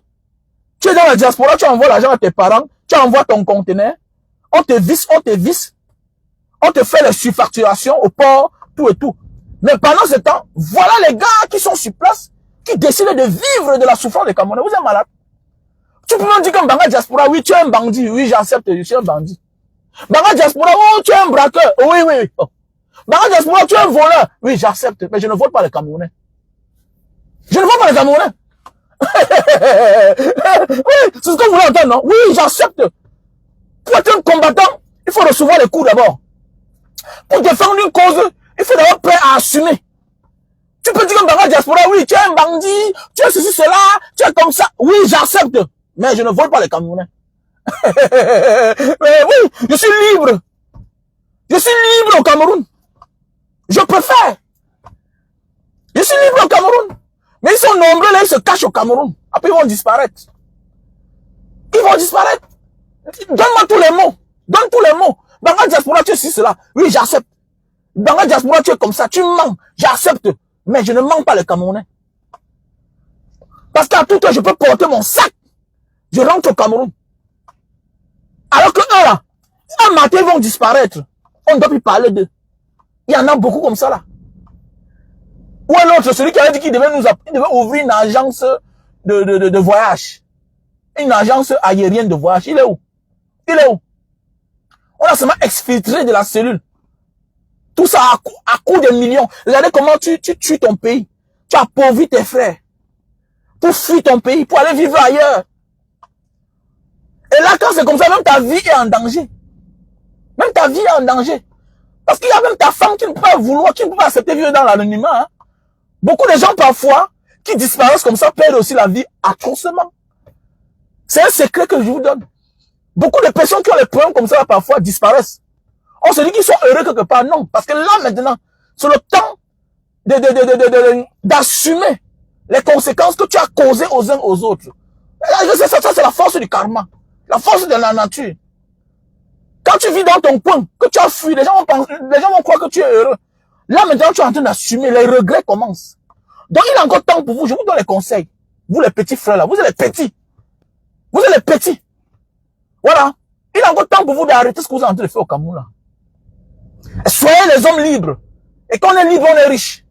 tu es dans la diaspora, tu envoies l'argent à tes parents, tu envoies ton conteneur, on te visse, on te fait les surfacturations au port, tout et tout. Mais pendant ce temps, voilà les gars qui sont sur place, qui décident de vivre de la souffrance des Camerounais. Vous êtes malade. Tu peux me dire qu'un Banga diaspora, oui, tu es un bandit, oui, j'accepte, je suis un bandit. Banga diaspora, oh, tu es un braqueur, oui, oui. Oh. Banga diaspora, tu es un voleur, oui, j'accepte, mais je ne vole pas les Camerounais. Je ne vole pas les Camerounais. Oui, c'est ce que vous voulez entendre, non? Oui, j'accepte. Pour être un combattant, il faut recevoir les coups d'abord. Pour défendre une cause, il faut d'abord prêt à assumer. Tu peux dire que Banga diaspora, oui, tu es un bandit, tu es ceci, cela, tu es comme ça. Oui, j'accepte, mais je ne vole pas les Camerounais. Mais oui, je suis libre. Je suis libre au Cameroun. Je préfère. Je suis libre au Cameroun. Mais ils sont nombreux là, ils se cachent au Cameroun. Après, ils vont disparaître. Ils vont disparaître. Donne-moi tous les mots. Donne tous les mots. Banga diaspora, tu es ceci, cela. Oui, j'accepte. Banga diaspora, tu es comme ça. Tu mens. J'accepte. Mais je ne mens pas les Camerounais. Parce qu'à tout temps, je peux porter mon sac. Je rentre au Cameroun. Alors que eux là, un matin ils vont disparaître. On ne doit plus parler d'eux. Il y en a beaucoup comme ça là. Ou un autre, celui qui avait dit qu'il devait ouvrir une agence de voyage. Une agence aérienne de voyage. Il est où? Il est où? On a seulement exfiltré de la cellule. Tout ça à coût de millions. Regardez comment tu tues ton pays. Tu appauvris tes frères. Pour fuir ton pays, pour aller vivre ailleurs. Et là, quand c'est comme ça, même ta vie est en danger. Même ta vie est en danger. Parce qu'il y a même ta femme qui ne peut pas vouloir, qui ne peut pas accepter vivre dans l'anonymat. Hein. Beaucoup de gens, parfois, qui disparaissent comme ça, perdent aussi la vie atrocement. C'est un secret que je vous donne. Beaucoup de personnes qui ont les problèmes comme ça, parfois, disparaissent. On se dit qu'ils sont heureux quelque part. Non. Parce que là, maintenant, c'est le temps d'assumer les conséquences que tu as causées aux uns aux autres. Ça, c'est la force du karma. La force de la nature. Quand tu vis dans ton coin, que tu as fui, les gens vont croire que tu es heureux. Là, maintenant, tu es en train d'assumer. Les regrets commencent. Donc, il est encore temps pour vous. Je vous donne les conseils. Vous, les petits frères, là. Vous êtes les petits. Vous êtes les petits. Voilà. Il est encore temps pour vous d'arrêter ce que vous êtes en train de faire au Cameroun, là. Et soyez les hommes libres. Et quand on est libre, on est riche.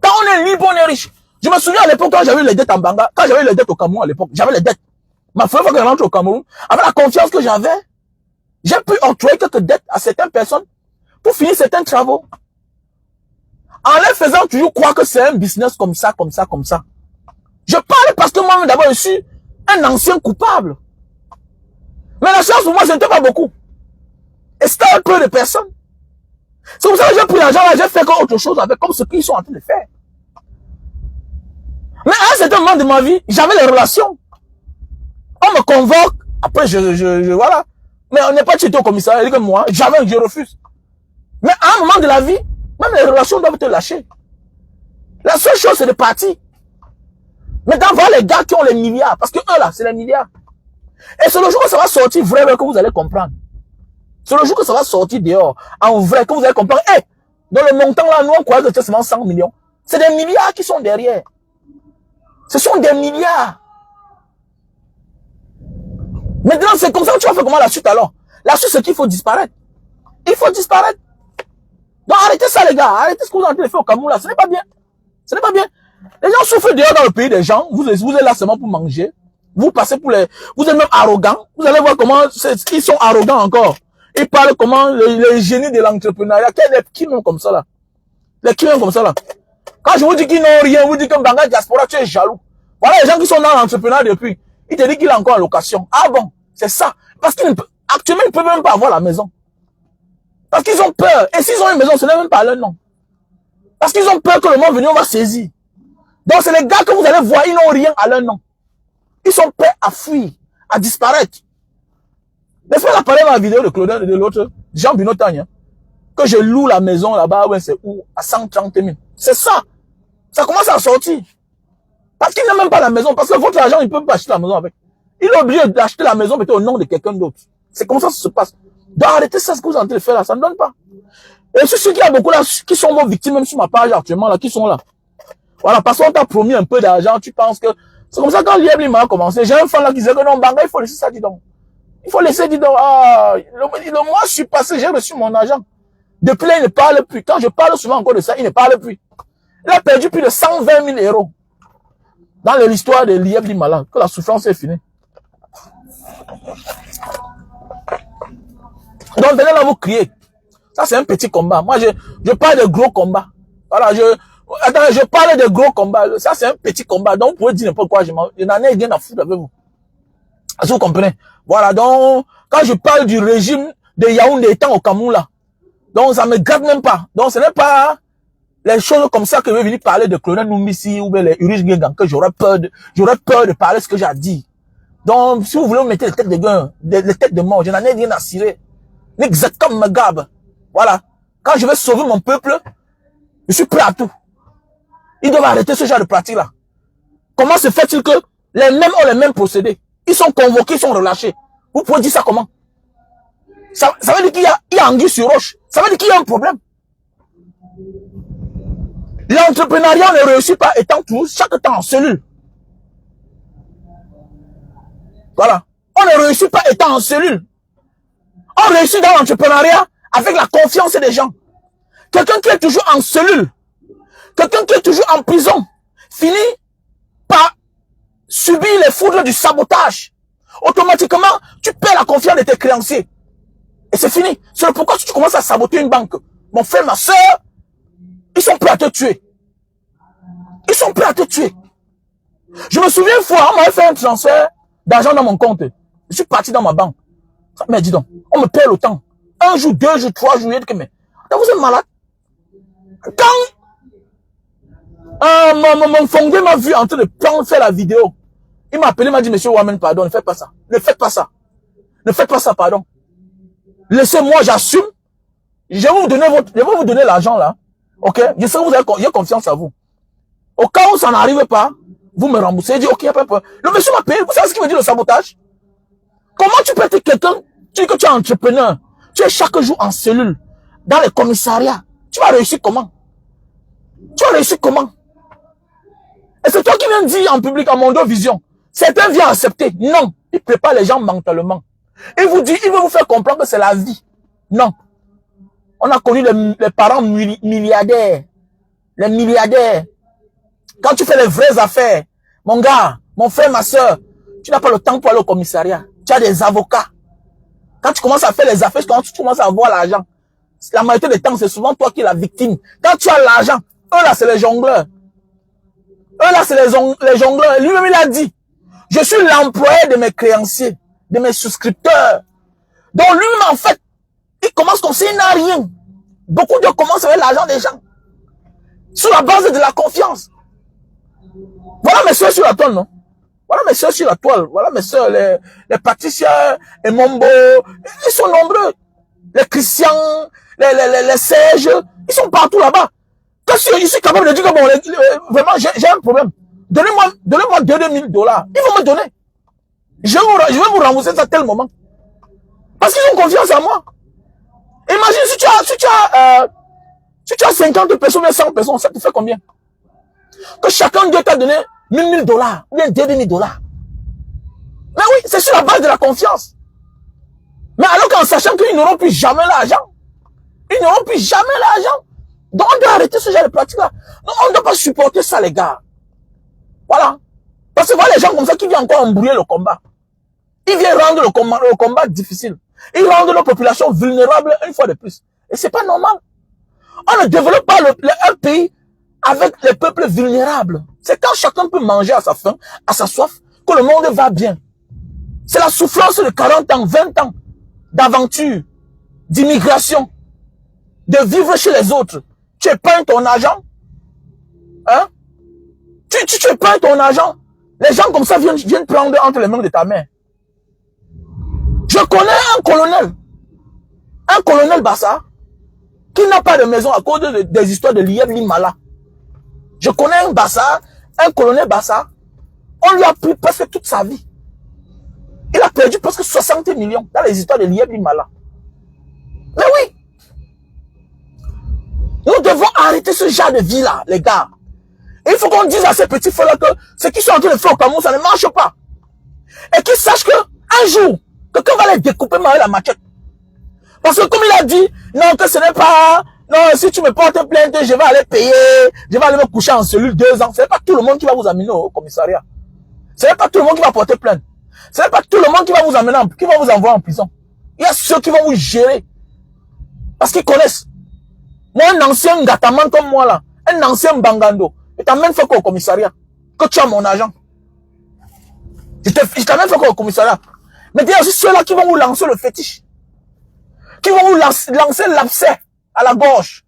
Quand on est libre, on est riche. Je me souviens à l'époque, quand j'avais les dettes en Banga, quand j'avais les dettes au Cameroun à l'époque, j'avais les dettes. Ma première fois que je rentre au Cameroun, avec la confiance que j'avais, j'ai pu octroyer quelques dettes à certaines personnes pour finir certains travaux. En les faisant toujours croire que c'est un business comme ça, comme ça, comme ça. Je parle parce que moi, d'abord, je suis un ancien coupable. Mais la chance pour moi, ce n'était pas beaucoup. Et c'était un peu de personnes. C'est pour ça que j'ai pris l'argent là, j'ai fait autre chose avec, comme ce qu'ils sont en train de faire. Mais à un certain moment de ma vie, j'avais les relations. On me convoque, après voilà. Mais on n'est pas chez au commissariat, il dit que moi, je refuse. Mais à un moment de la vie, même les relations doivent te lâcher. La seule chose, c'est de partir. Maintenant, voilà les gars qui ont les milliards, parce que eux là, c'est les milliards. Et c'est le jour que ça va sortir vrai que vous allez comprendre. C'est le jour que ça va sortir dehors, en vrai, que vous allez comprendre. Hey, dans le montant là, nous on croit que c'est seulement 100 millions. C'est des milliards qui sont derrière. Ce sont des milliards. Maintenant, c'est comme ça que tu vas faire comment la suite alors? La suite, c'est qu'il faut disparaître. Il faut disparaître. Donc arrêtez ça les gars, arrêtez ce que vous êtes en train de faire au Cameroun là, ce n'est pas bien. Ce n'est pas bien. Les gens souffrent dehors dans le pays des gens, vous êtes là seulement pour manger. Vous passez pour les... Vous êtes même arrogants. Vous allez voir comment ils sont arrogants encore. Ils parlent comment les génies de l'entrepreneuriat. Qui même comme ça là? Les qui même comme ça là? Quand je vous dis qu'ils n'ont rien, vous dites que Mbanga Diaspora, tu es jaloux. Voilà les gens qui sont dans l'entrepreneuriat depuis. Il te dit qu'il est encore en location. Ah bon, c'est ça. Parce qu'actuellement, ils ne peuvent même pas avoir la maison. Parce qu'ils ont peur. Et s'ils ont une maison, ce n'est même pas leur nom. Parce qu'ils ont peur que le monde venu, on va saisir. Donc c'est les gars que vous allez voir, ils n'ont rien à leur nom. Ils sont prêts à fuir, à disparaître. Laisse-moi la parler dans la vidéo de Claudin et de l'autre, Jean Binotagne, hein, que je loue la maison là-bas, ouais, c'est où? À 130 000. C'est ça. Ça commence à sortir. Parce qu'il n'a même pas la maison. Parce que votre argent, il ne peut pas acheter la maison avec. Il est obligé d'acheter la maison peut-être au nom de quelqu'un d'autre. C'est comme ça que ça se passe. Donc arrêtez ça, ce que vous êtes en train de faire là, ça ne donne pas. Et sur ceux qui a beaucoup là, qui sont vos victimes, même sur ma page actuellement là, qui sont là. Voilà, parce qu'on t'a promis un peu d'argent, tu penses que... C'est comme ça quand Liebli m'a commencé. J'ai un fan là qui disait que non, Banga, il faut laisser ça, dis donc. Il faut laisser, dis donc. Ah, le mois, je suis passé, j'ai reçu mon argent. Depuis là, il ne parle plus. Quand je parle souvent encore de ça, il ne parle plus. Il a perdu plus de 120 000 euros. Dans l'histoire de Liebli Mala, que la souffrance est finie. Donc, venez là vous crier. Ça, c'est un petit combat. Moi, je parle de gros combats. Voilà, je parle de gros combats. Ça, c'est un petit combat. Donc, vous pouvez dire n'importe quoi. Je n'en ai rien à foutre avec vous. Est-ce que vous comprenez? Voilà, donc, quand je parle du régime de Yaoundé étant au Cameroun, là, donc, ça me gratte même pas. Donc, ce n'est pas les choses comme ça que je vais venir parler de Claudin Noumissi ou bien les Urich Gengan, que j'aurais peur de parler ce que j'ai dit. Donc, si vous voulez me mettre les têtes de gueule, les têtes de mort, je n'en ai rien à cirer. Comme Magabe. Voilà. Quand je vais sauver mon peuple, je suis prêt à tout. Ils doivent arrêter ce genre de pratique-là. Comment se fait-il que les mêmes ont les mêmes procédés? Ils sont convoqués, ils sont relâchés. Vous pouvez dire ça comment? Ça veut dire qu'il y a anguille sur roche. Ça veut dire qu'il y a un problème. L'entrepreneuriat ne réussit pas étant toujours chaque temps en cellule. Voilà. On ne réussit pas étant en cellule. On réussit dans l'entrepreneuriat avec la confiance des gens. Quelqu'un qui est toujours en cellule, quelqu'un qui est toujours en prison, finit par subir les foudres du sabotage. Automatiquement, tu perds la confiance de tes créanciers. Et c'est fini. C'est pourquoi tu commences à saboter une banque. Mon frère, ma soeur, ils sont prêts à te tuer. Ils sont prêts à te tuer. Je me souviens une fois, on m'avait fait un transfert d'argent dans mon compte. Je suis parti dans ma banque. Mais dis donc, on me perd le temps. 1 jour, 2 jours, 3 jours, mais vous êtes malade. Quand mon fondé m'a vu en train de faire la vidéo, il m'a appelé, il m'a dit, monsieur Wamen, pardon, ne faites pas ça. Ne faites pas ça. Ne faites pas ça, pardon. Laissez-moi, j'assume. Je vais vous donner l'argent là. Ok? Je sais que j'ai confiance à vous. Au cas où ça n'arrive pas, vous me remboursez. Il dit, ok, pas peur. Le monsieur m'a payé. Vous savez ce qu'il veut dire le sabotage? Comment tu peux être quelqu'un, tu dis que tu es entrepreneur, tu es chaque jour en cellule, dans les commissariats. Tu vas réussir comment? Tu vas réussir comment? Et c'est toi qui viens de dire en public, à Mondo Vision, certains viennent accepter. Non, il prépare les gens mentalement. Il vous dit, il veut vous faire comprendre que c'est la vie. Non. On a connu les parents milliardaires. Les milliardaires. Quand tu fais les vraies affaires, mon gars, mon frère, ma soeur, tu n'as pas le temps pour aller au commissariat. Tu as des avocats. Quand tu commences à faire les affaires, quand tu commences à avoir l'argent, la majorité des temps, c'est souvent toi qui es la victime. Quand tu as l'argent, eux là, c'est les jongleurs. Eux là, c'est les jongleurs. Lui-même, il a dit, je suis l'employé de mes créanciers, de mes souscripteurs. Donc lui-même, en fait, il commence comme ça, il n'a rien. Beaucoup de commencent avec l'argent des gens. Sur la base de la confiance. Voilà mes soeurs sur la toile, non? Voilà mes soeurs sur la toile. Voilà mes soeurs, les Patricia, les Mombo. Ils sont nombreux. Les Christians, les Serge. Ils sont partout là-bas. Quand je suis capable de dire que bon, vraiment, j'ai un problème. Donnez-moi 2000 $. Ils vont me donner. Je vais vous rembourser ça à tel moment. Parce qu'ils ont confiance en moi. Imagine si tu as 50 personnes ou 100 personnes, ça te fait combien? Que chacun d'eux t'a donné 1000 $, ou bien 2000 $. Mais oui, c'est sur la base de la confiance. Mais alors qu'en sachant qu'ils n'auront plus jamais l'argent. Ils n'auront plus jamais l'argent. Donc on doit arrêter ce genre de pratique-là. On ne doit pas supporter ça, les gars. Voilà. Parce que voilà les gens comme ça qui viennent encore embrouiller le combat. Ils viennent rendre le combat difficile. Ils rendent nos populations vulnérables une fois de plus. Et c'est pas normal. On ne développe pas un pays avec les peuples vulnérables. C'est quand chacun peut manger à sa faim, à sa soif, que le monde va bien. C'est la souffrance de 40 ans, 20 ans d'aventure, d'immigration, de vivre chez les autres. Tu épargnes ton argent. Hein? Tu épargnes ton argent. Les gens comme ça viennent prendre entre les mains de ta mère. Je connais un colonel Bassa, qui n'a pas de maison à cause des histoires de Lieb Limala. Je connais un colonel Bassa, on lui a pris presque toute sa vie. Il a perdu presque 60 millions dans les histoires de Lieb Limala. Mais oui, nous devons arrêter ce genre de vie-là, les gars. Et il faut qu'on dise à ces petits frères-là que ce qu'ils sont en train de faire au Cameroun, ça ne marche pas. Et qu'ils sachent qu'un jour, quelqu'un va les découper avec la machette. Parce que comme il a dit, non, que ce n'est pas, non, si tu me portes plainte, je vais aller payer, je vais aller me coucher en cellule 2 ans. Ce n'est pas tout le monde qui va vous amener au commissariat. Ce n'est pas tout le monde qui va porter plainte. Ce n'est pas tout le monde qui va vous amener, qui va vous envoyer en prison. Il y a ceux qui vont vous gérer. Parce qu'ils connaissent. Moi, un ancien gataman comme moi là, un ancien bangando, il t'a même fait quoi au commissariat? Que tu as mon argent. Je t'ai même fait quoi au commissariat? Mais il y a aussi ceux-là qui vont vous lancer le fétiche. Qui vont vous lancer l'abcès à la gorge.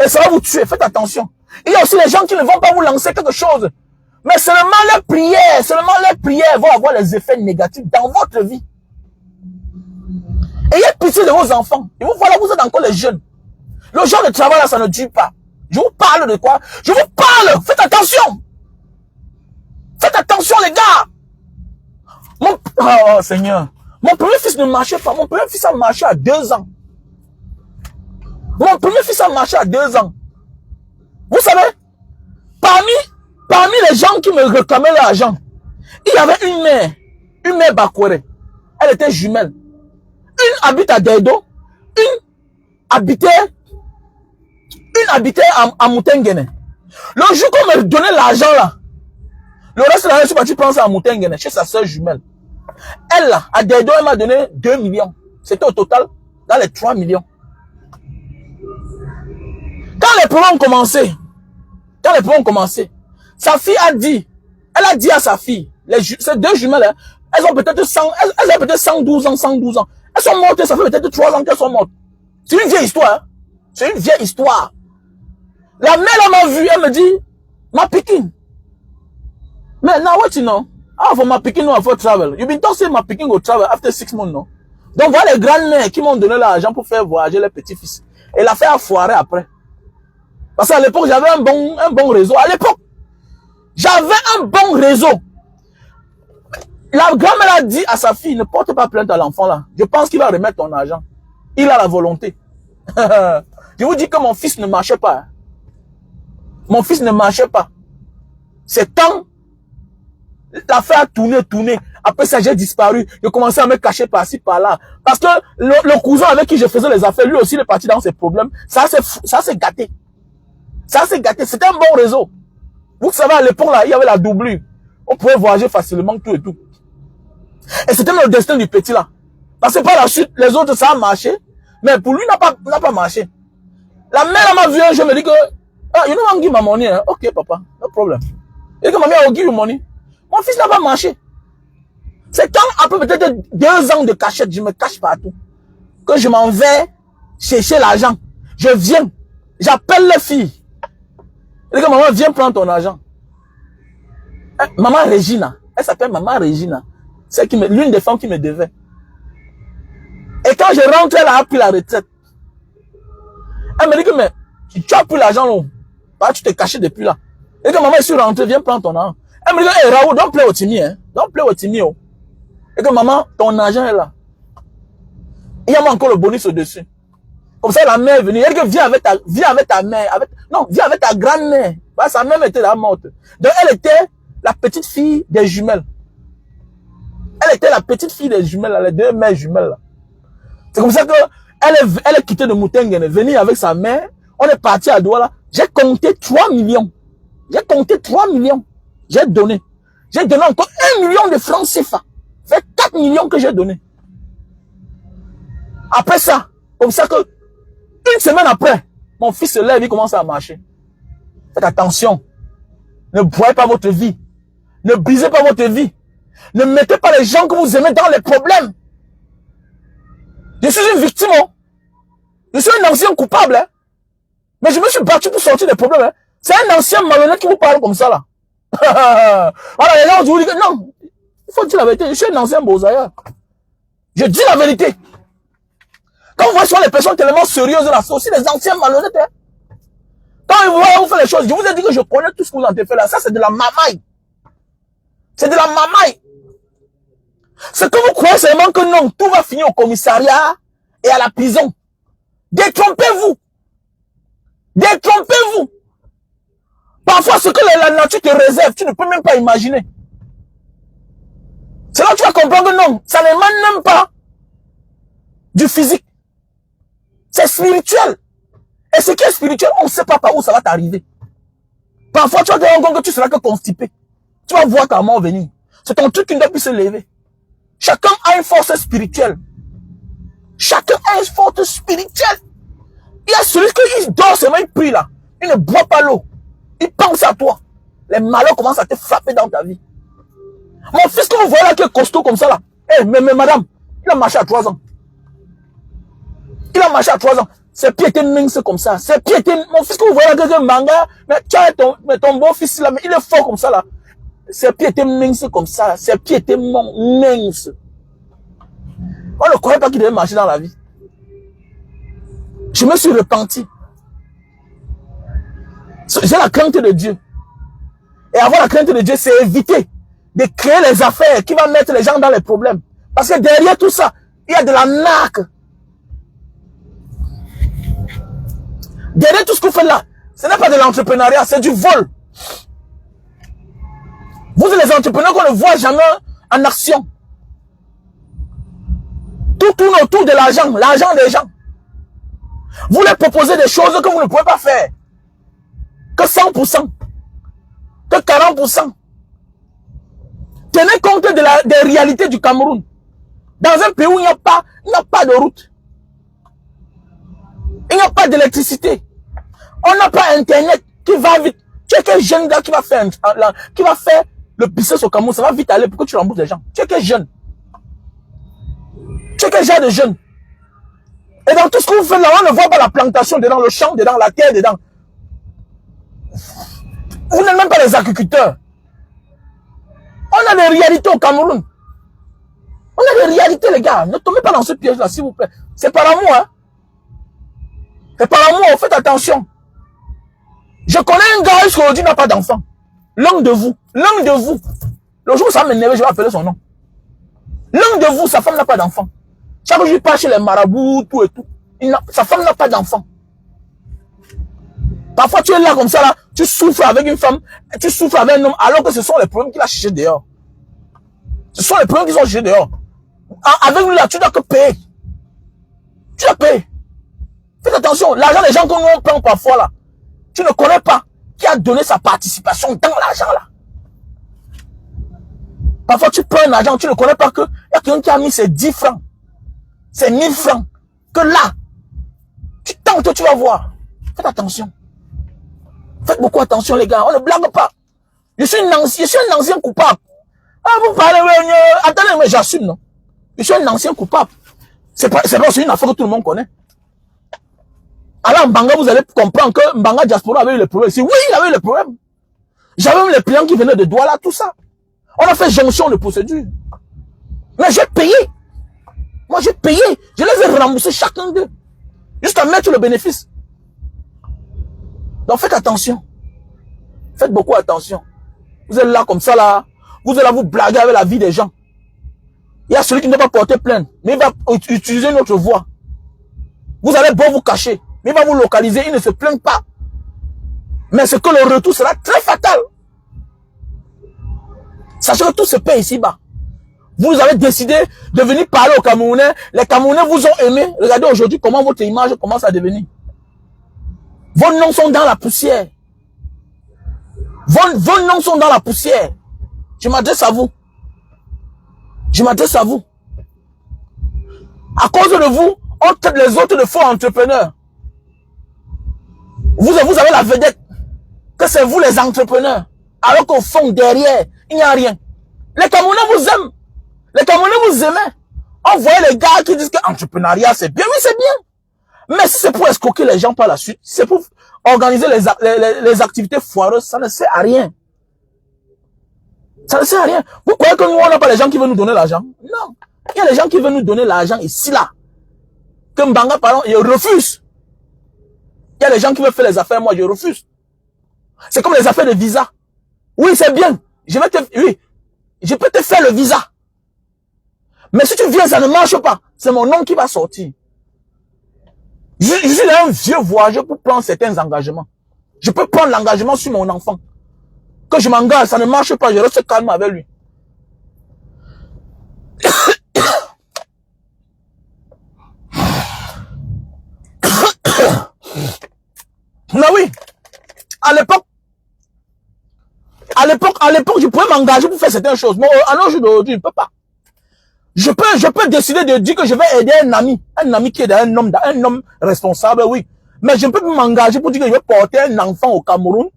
Et ça va vous tuer, faites attention. Il y a aussi les gens qui ne vont pas vous lancer quelque chose. Mais seulement les prières vont avoir les effets négatifs dans votre vie. Ayez pitié de vos enfants. Et vous voilà, vous êtes encore les jeunes. Le genre de travail là, ça ne dure pas. Je vous parle de quoi? Je vous parle. Faites attention. Faites attention, les gars. Oh, Seigneur. Mon premier fils ne marchait pas. Mon premier fils a marché à 2 ans. Mon premier fils a marché à 2 ans. Vous savez, parmi les gens qui me réclamaient l'argent, il y avait une mère Bakwere. Elle était jumelle. Une habite à Dedo, une habitait à Moutengene. Le jour qu'on me donnait l'argent là, le reste de l'année, je suis parti prendre ça à Moutengene, chez sa soeur jumelle. Elle là, à Dedo, elle m'a donné 2 millions. C'était au total dans les 3 millions. Quand les problèmes ont commencé, sa fille a dit, elle a dit à sa fille, ces 2 jumelles, hein, elles ont peut-être 112 ans. Elles sont mortes, ça fait peut-être 3 ans qu'elles sont mortes. C'est une vieille histoire. Hein? C'est une vieille histoire. La mère m'a vu, elle me dit, ma picking. Mais now what you know? For my picking no for travel. You've been talking my picking go travel after 6 months, no? Donc voilà les grandes-mères qui m'ont donné l'argent pour faire voyager les petits-fils. Et l'affaire a foiré après. Parce qu'à l'époque, j'avais un bon réseau. À l'époque, j'avais un bon réseau. La grand-mère a dit à sa fille, ne porte pas plainte à l'enfant là. Je pense qu'il va remettre ton argent. Il a la volonté. Je vous dis que mon fils ne marchait pas. Mon fils ne marchait pas. C'est quand l'affaire a tourné. Après ça, j'ai disparu. Je commençais à me cacher par-ci, par-là. Parce que le cousin avec qui je faisais les affaires, lui aussi, il est parti dans ses problèmes. Ça s'est gâté. Ça s'est gâté. C'était un bon réseau. Vous savez, à l'époque, là, il y avait la doublure. On pouvait voyager facilement, tout et tout. Et c'était le destin du petit, là. Parce que par la suite, les autres, ça a marché. Mais pour lui, n'a pas marché. La mère m'a vu un jour, me dit que, you know, I'm give my money, hein? Ok, papa, no problem. Et que ma mère, I'll give you money. Mon fils n'a pas marché. C'est quand, après peut-être 2 ans de cachette, je me cache partout, que je m'en vais chercher l'argent. Je viens. J'appelle les filles. Elle dit que maman, viens prendre ton argent. Maman Regina. Elle s'appelle Maman Regina. C'est l'une des femmes qui me devait. Et quand je rentre, elle a pris la retraite. Elle me dit que, mais, tu as pris l'argent, là. Bah, tu t'es caché depuis là. Et que maman, je suis rentrée, viens prendre ton argent. Elle me dit, hey, Raoul, don't play with me, hein. Don't play with me, oh. Et que maman, ton argent est là. Il y a encore le bonus au-dessus. Comme ça, la mère est venue. Elle dit que viens avec ta mère. Non, viens avec ta grand-mère. Bah, sa mère était là morte. Donc, elle était la petite fille des jumelles. Elle était la petite fille des jumelles, là, les deux mères jumelles, là. C'est comme ça que elle est quittée de Moutengene, venue avec sa mère. On est parti à Douala. J'ai compté 3 millions. J'ai compté 3 millions. J'ai donné. J'ai donné encore 1 million de francs CFA. C'est 4 millions que j'ai donné. Après ça, comme ça que, une semaine après, mon fils se lève, il commence à marcher. Faites attention. Ne broyez pas votre vie. Ne brisez pas votre vie. Ne mettez pas les gens que vous aimez dans les problèmes. Je suis une victime. Hein. Je suis un ancien coupable. Hein. Mais je me suis battu pour sortir des problèmes. Hein. C'est un ancien malhonnête qui vous parle comme ça là. Voilà, les gens vous disent que non. Il faut dire la vérité. Je suis un ancien bozaïa. Je dis la vérité. Quand vous voyez sur les personnes tellement sérieuses là, c'est aussi des anciens malhonnêtes. Hein. Quand vous voyez vous faire les choses, je vous ai dit que je connais tout ce que vous avez fait là. Ça, c'est de la mamaille. C'est de la mamaille. Ce que vous croyez seulement que non, tout va finir au commissariat et à la prison. Détrompez-vous. Détrompez-vous. Parfois, ce que la nature te réserve, tu ne peux même pas imaginer. C'est là que tu vas comprendre que non, ça n'émane même pas du physique. C'est spirituel. Et ce qui est spirituel, on ne sait pas par où ça va t'arriver. Parfois, tu vas te rendre compte que tu seras que constipé. Tu vas voir ta mort venir. C'est ton truc qui ne doit plus se lever. Chacun a une force spirituelle. Chacun a une force spirituelle. Il y a celui qui dort seulement, il prie là. Il ne boit pas l'eau. Il pense à toi. Les malheurs commencent à te frapper dans ta vie. Mon fils, quand vous voyez là qui est costaud comme ça là. Eh, mais madame, il a marché à 3 ans. Il a marché à 3 ans. Ses pieds étaient minces comme ça. Ses pieds étaient... Mon fils, quand vous voyez là quelqu'un manga, mais tu as ton beau fils là, mais il est fort comme ça là. Ses pieds étaient minces comme ça. Ses pieds étaient minces. On ne croyait pas qu'il devait marcher dans la vie. Je me suis repenti. J'ai la crainte de Dieu. Et avoir la crainte de Dieu, c'est éviter de créer les affaires qui vont mettre les gens dans les problèmes. Parce que derrière tout ça, il y a de la narque. Derrière tout ce que vous faites là, ce n'est pas de l'entrepreneuriat, c'est du vol. Vous êtes les entrepreneurs qu'on ne voit jamais en action. Tout tourne autour de l'argent, l'argent des gens. Vous leur proposez des choses que vous ne pouvez pas faire. Que 100%. Que 40%. Tenez compte des réalités du Cameroun. Dans un pays où il n'y a pas de route. Il n'y a pas d'électricité. On n'a pas Internet qui va vite. Tu es quel jeune gars qui va faire le business au Cameroun, ça va vite aller pour que tu rembourses les gens. Tu es quel jeune? Tu es quel genre de jeune? Et dans tout ce que vous faites là, on ne voit pas la plantation dedans, le champ dedans, la terre dedans. Vous n'êtes même pas les agriculteurs. On a des réalités au Cameroun. On a des réalités, les gars. Ne tombez pas dans ce piège-là, s'il vous plaît. C'est par amour, hein. C'est par amour, faites attention. Je connais un gars qui aujourd'hui n'a pas d'enfant. L'un de vous. L'un de vous. Le jour où ça m'énerve, je vais appeler son nom. L'un de vous, sa femme n'a pas d'enfant. Chaque jour, il passe chez les marabouts, tout et tout. Sa femme n'a pas d'enfant. Parfois, tu es là comme ça, là, tu souffres avec une femme, tu souffres avec un homme, alors que ce sont les problèmes qu'il a cherché dehors. Ce sont les problèmes qu'ils ont cherché dehors. Avec lui, là, tu dois que payer. Tu dois payer. Faites attention, l'argent des gens que nous on prend parfois, là, tu ne connais pas qui a donné sa participation dans l'argent, là. Parfois, tu prends un argent, tu ne connais pas que il y a quelqu'un qui a mis ses 10 francs, ses 1000 francs, que là, tu tentes, tu vas voir. Faites attention. Faites beaucoup attention, les gars. On ne blague pas. Je suis un ancien coupable. Ah, vous parlez, attendez, mais j'assume, non? Je suis un ancien coupable. C'est pas une affaire que tout le monde connaît. Alors, Mbanga, vous allez comprendre que Mbanga Diaspora avait eu le problème. Oui, il avait eu le problème. J'avais même les clients qui venaient de Douala, tout ça. On a fait jonction de procédure. Mais j'ai payé. Moi, j'ai payé. Je les ai remboursés chacun d'eux. Jusqu'à mettre le bénéfice. Donc, faites attention. Faites beaucoup attention. Vous êtes là comme ça, là. Vous allez vous blaguer avec la vie des gens. Il y a celui qui ne va pas porter plainte, mais il va utiliser une autre voie. Vous allez bon vous cacher, mais il va vous localiser, il ne se plaint pas. Mais c'est que le retour sera très fatal. Sachez que tout se paie ici-bas. Vous avez décidé de venir parler aux Camerounais. Les Camerounais vous ont aimé. Regardez aujourd'hui comment votre image commence à devenir. Vos noms sont dans la poussière. Vos noms sont dans la poussière. Je m'adresse à vous. Je m'adresse à vous. À cause de vous, on traite les autres de faux entrepreneurs. Vous avez la vedette que c'est vous les entrepreneurs. Alors qu'au fond, derrière, il n'y a rien. Les Camerounais vous aiment. Les Camerounais vous aiment. On voit les gars qui disent que l'entrepreneuriat c'est bien. Oui, c'est bien. Mais si c'est pour escroquer les gens par la suite, si c'est pour organiser les activités foireuses, ça ne sert à rien. Ça ne sert à rien. Vous croyez que nous, on n'a pas les gens qui veulent nous donner l'argent? Non. Il y a les gens qui veulent nous donner l'argent ici, là. Que Mbanga, par exemple, il refuse. Il y a les gens qui veulent faire les affaires, moi, je refuse. C'est comme les affaires de visa. Oui, c'est bien. Je peux te faire le visa. Mais si tu viens, ça ne marche pas. C'est mon nom qui va sortir. Je suis un vieux voyageur pour prendre certains engagements. Je peux prendre l'engagement sur mon enfant. Que je m'engage, ça ne marche pas, je reste calme avec lui. Mais oui, à l'époque, je pouvais m'engager pour faire certaines choses. Mais à l'heure d'aujourd'hui, je ne peux pas. Je peux décider de dire que je vais aider un ami qui est un homme responsable, oui. Mais je ne peux pas m'engager pour dire que je vais porter un enfant au Cameroun.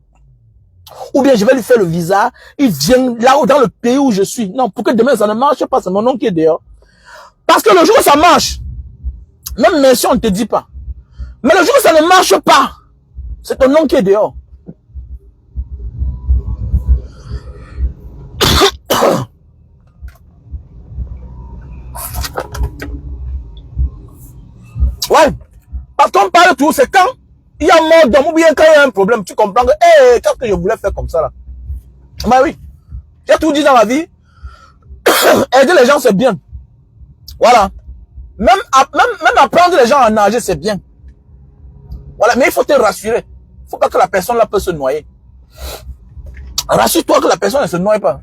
Ou bien je vais lui faire le visa, il vient là dans le pays où je suis. Non, pour que demain ça ne marche pas, c'est mon nom qui est dehors. Parce que le jour où ça marche, même merci on ne te dit pas. Mais le jour où ça ne marche pas, c'est ton nom qui est dehors. Ouais, parce qu'on parle tout, c'est quand il y a mort d'homme ou bien quand il y a un problème, tu comprends que, qu'est-ce que je voulais faire comme ça là? Bah oui, j'ai tout dit dans la vie. Aider les gens, c'est bien. Voilà. Même apprendre les gens à nager, c'est bien. Voilà, mais il faut te rassurer. Il ne faut pas que la personne là peut se noyer. Rassure-toi que la personne ne se noie pas.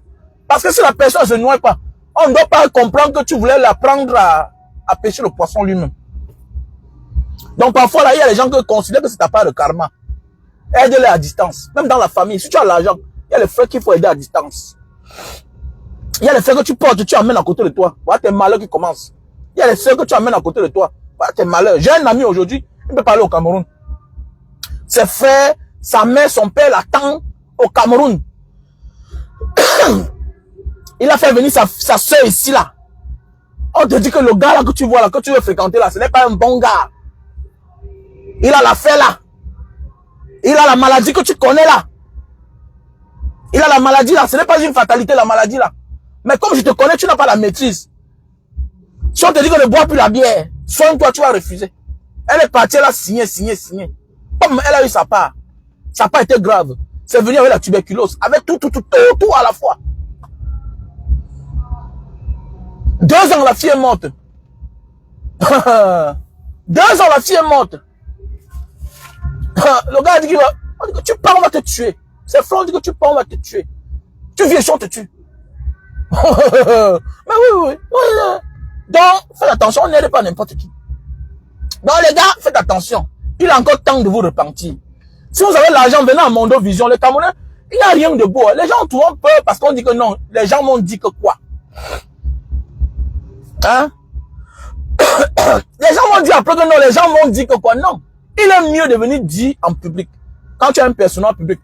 Parce que si la personne ne se noie pas, on ne doit pas comprendre que tu voulais l'apprendre à pêcher le poisson lui-même. Donc parfois là, il y a les gens qui considèrent que c'est ta part de karma. Aide-les à distance. Même dans la famille, si tu as l'argent, il y a les frères qu'il faut aider à distance. Il y a les frères que tu portes, tu amènes à côté de toi. Voilà tes malheurs qui commencent. Il y a les frères que tu amènes à côté de toi. Voilà tes malheurs. J'ai un ami aujourd'hui, il peut parler au Cameroun. Ses frères, sa mère, son père l'attend au Cameroun. Il a fait venir sa soeur ici là. On te dit que le gars là que tu vois là, que tu veux fréquenter là, ce n'est pas un bon gars. Il a l'affaire là. Il a la maladie que tu connais là. Il a la maladie là. Ce n'est pas une fatalité la maladie là. Mais comme je te connais, tu n'as pas la maîtrise. Si on te dit que ne bois plus la bière, soigne-toi, tu vas refuser. Elle est partie, elle a signé. Comme elle a eu sa part. Sa part était grave. C'est venu avec la tuberculose. Avec tout à la fois. 2 ans, la fille est morte. 2 ans, la fille est morte. Le gars dit qu'il va, on dit que tu pars, on va te tuer. C'est Franck dit que tu pars, on va te tuer. Tu viens, on te tue. Mais oui. Donc, faites attention, on n'aide pas n'importe qui. Donc les gars, faites attention. Il est encore temps de vous repentir. Si vous avez l'argent, venez à Mondo Vision. Les Camerounais, il n'y a rien de beau. Les gens ont toujours peur parce qu'on dit que non. Les gens m'ont dit que quoi? Hein? Les gens m'ont dit après que non. Les gens m'ont dit que quoi? Non. Il est mieux de venir dire en public. Quand tu as un personnage public,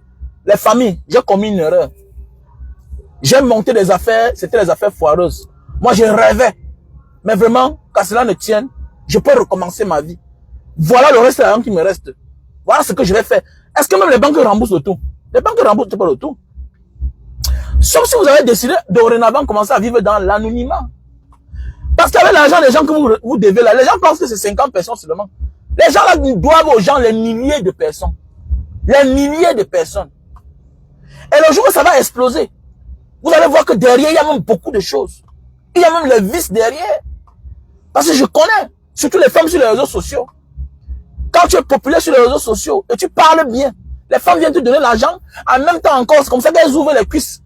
les familles, j'ai commis une erreur. J'ai monté des affaires, c'était des affaires foireuses. Moi, je rêvais. Mais vraiment, qu'à cela ne tienne, je peux recommencer ma vie. Voilà le reste de l'argent qui me reste. Voilà ce que je vais faire. Est-ce que même les banques remboursent le tout? Les banques ne remboursent pas le tout. Sauf si vous avez décidé dorénavant commencer à vivre dans l'anonymat. Parce qu'avec l'argent des gens que vous devez là, les gens pensent que c'est 50 personnes seulement. Les gens là doivent aux gens les milliers de personnes. Les milliers de personnes. Et le jour où ça va exploser, vous allez voir que derrière, il y a même beaucoup de choses. Il y a même les vices derrière. Parce que je connais, surtout les femmes sur les réseaux sociaux. Quand tu es populaire sur les réseaux sociaux et tu parles bien, les femmes viennent te donner l'argent, en même temps encore, c'est comme ça qu'elles ouvrent les cuisses.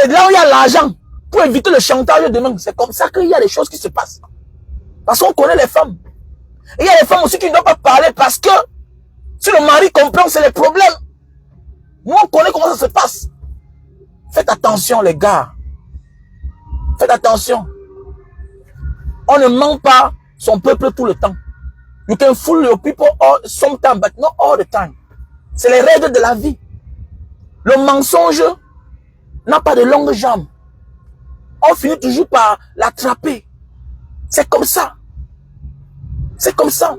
Et là où il y a l'argent, pour éviter le chantage demain, c'est comme ça qu'il y a des choses qui se passent. Parce qu'on connaît les femmes. Et il y a les femmes aussi qui ne doivent pas parler parce que si le mari comprend, c'est les problèmes. Nous, on connaît comment ça se passe. Faites attention, les gars. Faites attention. On ne ment pas son peuple tout le temps. You can fool your people sometimes, but not all the time. C'est les règles de la vie. Le mensonge n'a pas de longues jambes. On finit toujours par l'attraper. C'est comme ça. C'est comme ça.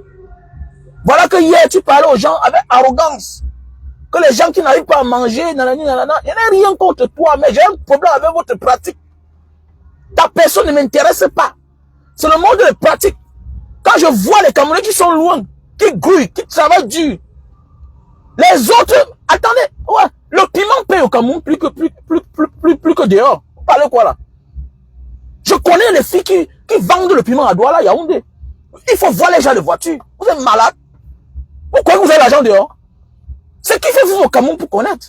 Voilà que hier, tu parlais aux gens avec arrogance. Que les gens qui n'arrivent pas à manger, nanani, nanana, il n'y a rien contre toi, mais j'ai un problème avec votre pratique. Ta personne ne m'intéresse pas. C'est le monde de pratique. Quand je vois les Camerounais qui sont loin, qui grouillent, qui travaillent dur, les autres, attendez, ouais, le piment paye au Cameroun plus que dehors. Vous parlez quoi là? Je connais les filles qui vendent le piment à Douala, Yaoundé. Il faut voir les gens de voiture. Vous êtes malade. Vous croyez que vous avez l'argent dehors? C'est qui fait vous au Cameroun pour connaître?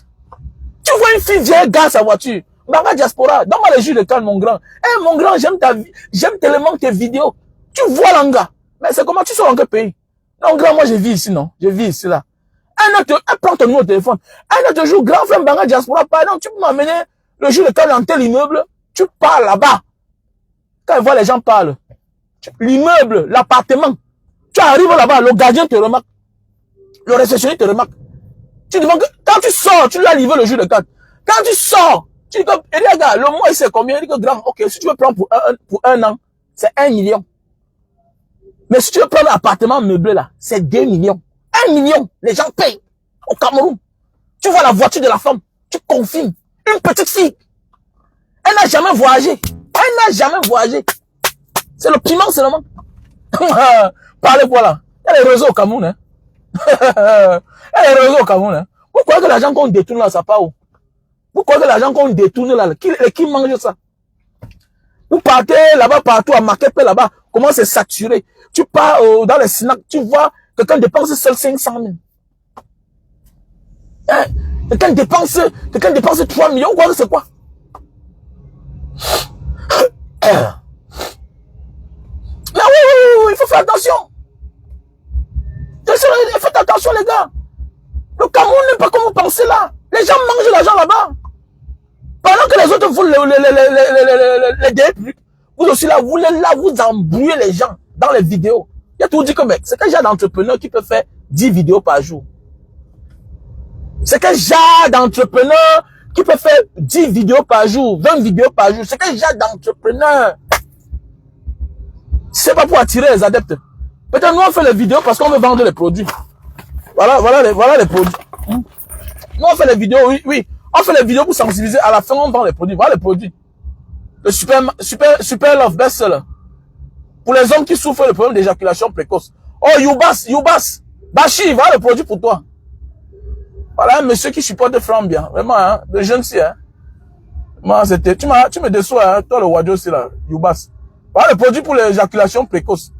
Tu vois une fille vieille gare sa voiture. Baba Diaspora, donne-moi les jus de canne, mon grand. Eh, mon grand, j'aime tellement tes vidéos. Tu vois l'anga. Mais c'est comment tu sors dans quel pays? Non, grand, moi je vis ici, non? Je vis ici, là. Prends ton numéro de téléphone. Un autre jour, grand frère Baba Diaspora, pardon, tu peux m'amener le jus de canne dans tel immeuble. Tu parles là-bas. Quand ils voient les gens parlent. L'immeuble, l'appartement. Tu arrives là-bas, le gardien te remarque. Le réceptionniste te remarque. Tu demandes que, quand tu sors, tu lui as livré le jus de canne. Quand tu sors, tu dis que, et regarde, le mois, c'est combien? Il dit que grand, ok, si tu veux prendre pour un an, c'est 1 million. Mais si tu veux prendre un appartement meublé là, c'est 2 millions. 1 million, les gens payent au Cameroun. Tu vois la voiture de la femme, tu confirmes. Une petite fille, elle n'a jamais voyagé. Elle n'a jamais voyagé. C'est le piment seulement. Parlez quoi là? Il y a les réseaux au Cameroun, hein. Il y a les réseaux au Cameroun, hein. Vous croyez que l'argent qu'on détourne là, ça part où? Vous croyez que l'argent qu'on détourne là, qui mange ça? Vous partez là-bas partout à Makepe là-bas, comment c'est saturé? Tu pars dans les snacks, tu vois, quelqu'un dépense seul 500 000. Hein? Quelqu'un dépense 3 millions, vous croyez que c'est quoi? Mais oui, il faut faire attention. Faites attention les gars. Le Cameroun n'est pas comme vous pensez là. Les gens mangent l'argent là-bas. Pendant que les autres font les délais, vous aussi là, vous embrouillez les gens dans les vidéos. Il y a tout dit que mec, c'est quel genre d'entrepreneur qui peut faire 10 vidéos par jour? C'est quel genre d'entrepreneur qui peut faire 10 vidéos par jour, 20 vidéos par jour? C'est quel genre d'entrepreneur? C'est pas pour attirer les adeptes. Peut-être nous on fait les vidéos parce qu'on veut vendre les produits. Voilà les produits. Nous on fait les vidéos, oui. On fait les vidéos pour sensibiliser. À la fin, on vend les produits. Voilà les produits. Le super love best-seller. Pour les hommes qui souffrent le problème d'éjaculation précoce. Oh, Youbas. Bachi, voilà le produit pour toi. Voilà un monsieur qui supporte Frambia. Vraiment, hein. Le jeune si, hein. Moi, c'était, tu me déçois, hein. Toi, le Wadjo, c'est là. Youbas. Voilà le produit pour l'éjaculation précoce.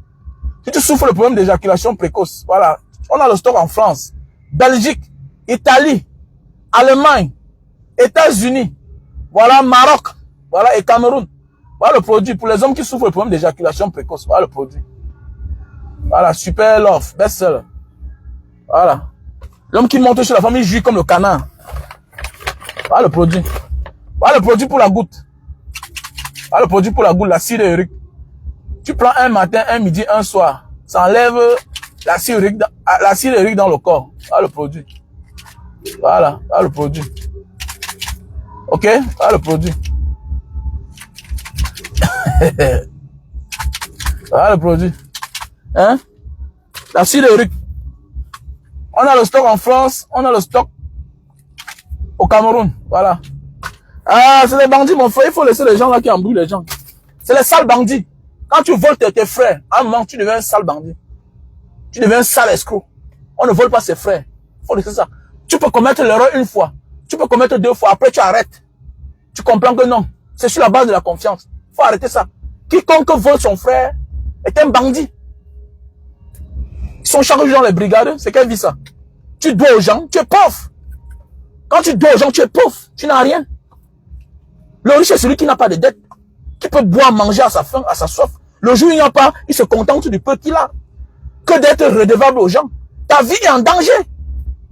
Si tu souffres le problème d'éjaculation précoce, voilà. On a le stock en France, Belgique, Italie, Allemagne, États-Unis, voilà, Maroc, voilà, et Cameroun. Voilà le produit pour les hommes qui souffrent le problème d'éjaculation précoce. Voilà le produit. Voilà, super love, best-seller. Voilà. L'homme qui monte sur la famille jouit comme le canard. Voilà le produit. Voilà le produit pour la goutte. Voilà le produit pour la goutte, la cire urique. Tu prends un matin, un midi, un soir. Ça enlève la cire urique dans le corps. Voilà le produit. Voilà le produit. Ok? Voilà le produit. Voilà le produit. Hein? La sidérurgie. On a le stock en France, on a le stock au Cameroun. Voilà. Ah, c'est les bandits, mon frère. Il faut laisser les gens là qui embrouillent les gens. C'est les sales bandits. Quand tu voles tes frères, à un moment, tu deviens un sale bandit. Tu deviens un sale escroc. On ne vole pas ses frères. Il faut laisser ça. Tu peux commettre l'erreur une fois. Tu peux commettre 2 fois. Après, tu arrêtes. Tu comprends que non. C'est sur la base de la confiance. Il faut arrêter ça. Quiconque vole son frère est un bandit. Ils sont chargés dans les brigades. C'est quelle vie ça? Tu dois aux gens, tu es pauvre. Quand tu dois aux gens, tu es pauvre. Tu n'as rien. Le riche est celui qui n'a pas de dette. Qui peut boire, manger à sa faim, à sa soif. Le jour où il n'y a pas, il se contente du peu qu'il a. Que d'être redevable aux gens. Ta vie est en danger.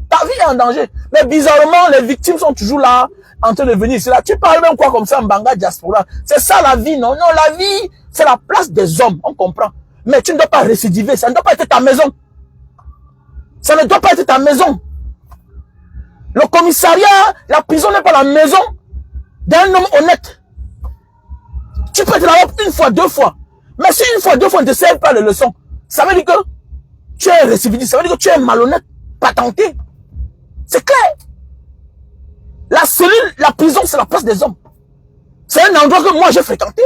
Ta vie est en danger. Mais bizarrement, les victimes sont toujours là, en train de venir ici. Là. Tu parles même quoi comme ça en Banga diaspora. C'est ça la vie, non? Non, la vie, c'est la place des hommes. On comprend. Mais tu ne dois pas récidiver. Ça ne doit pas être ta maison. Ça ne doit pas être ta maison. Le commissariat, la prison n'est pas la maison d'un homme honnête. Tu peux être là-bas 1 fois, 2 fois. Mais si 1 fois, 2 fois ne te servent pas les leçons, ça veut dire que tu es récidiviste. Ça veut dire que tu es malhonnête, patenté. C'est clair. La cellule, la prison, c'est la place des hommes. C'est un endroit que moi j'ai fréquenté.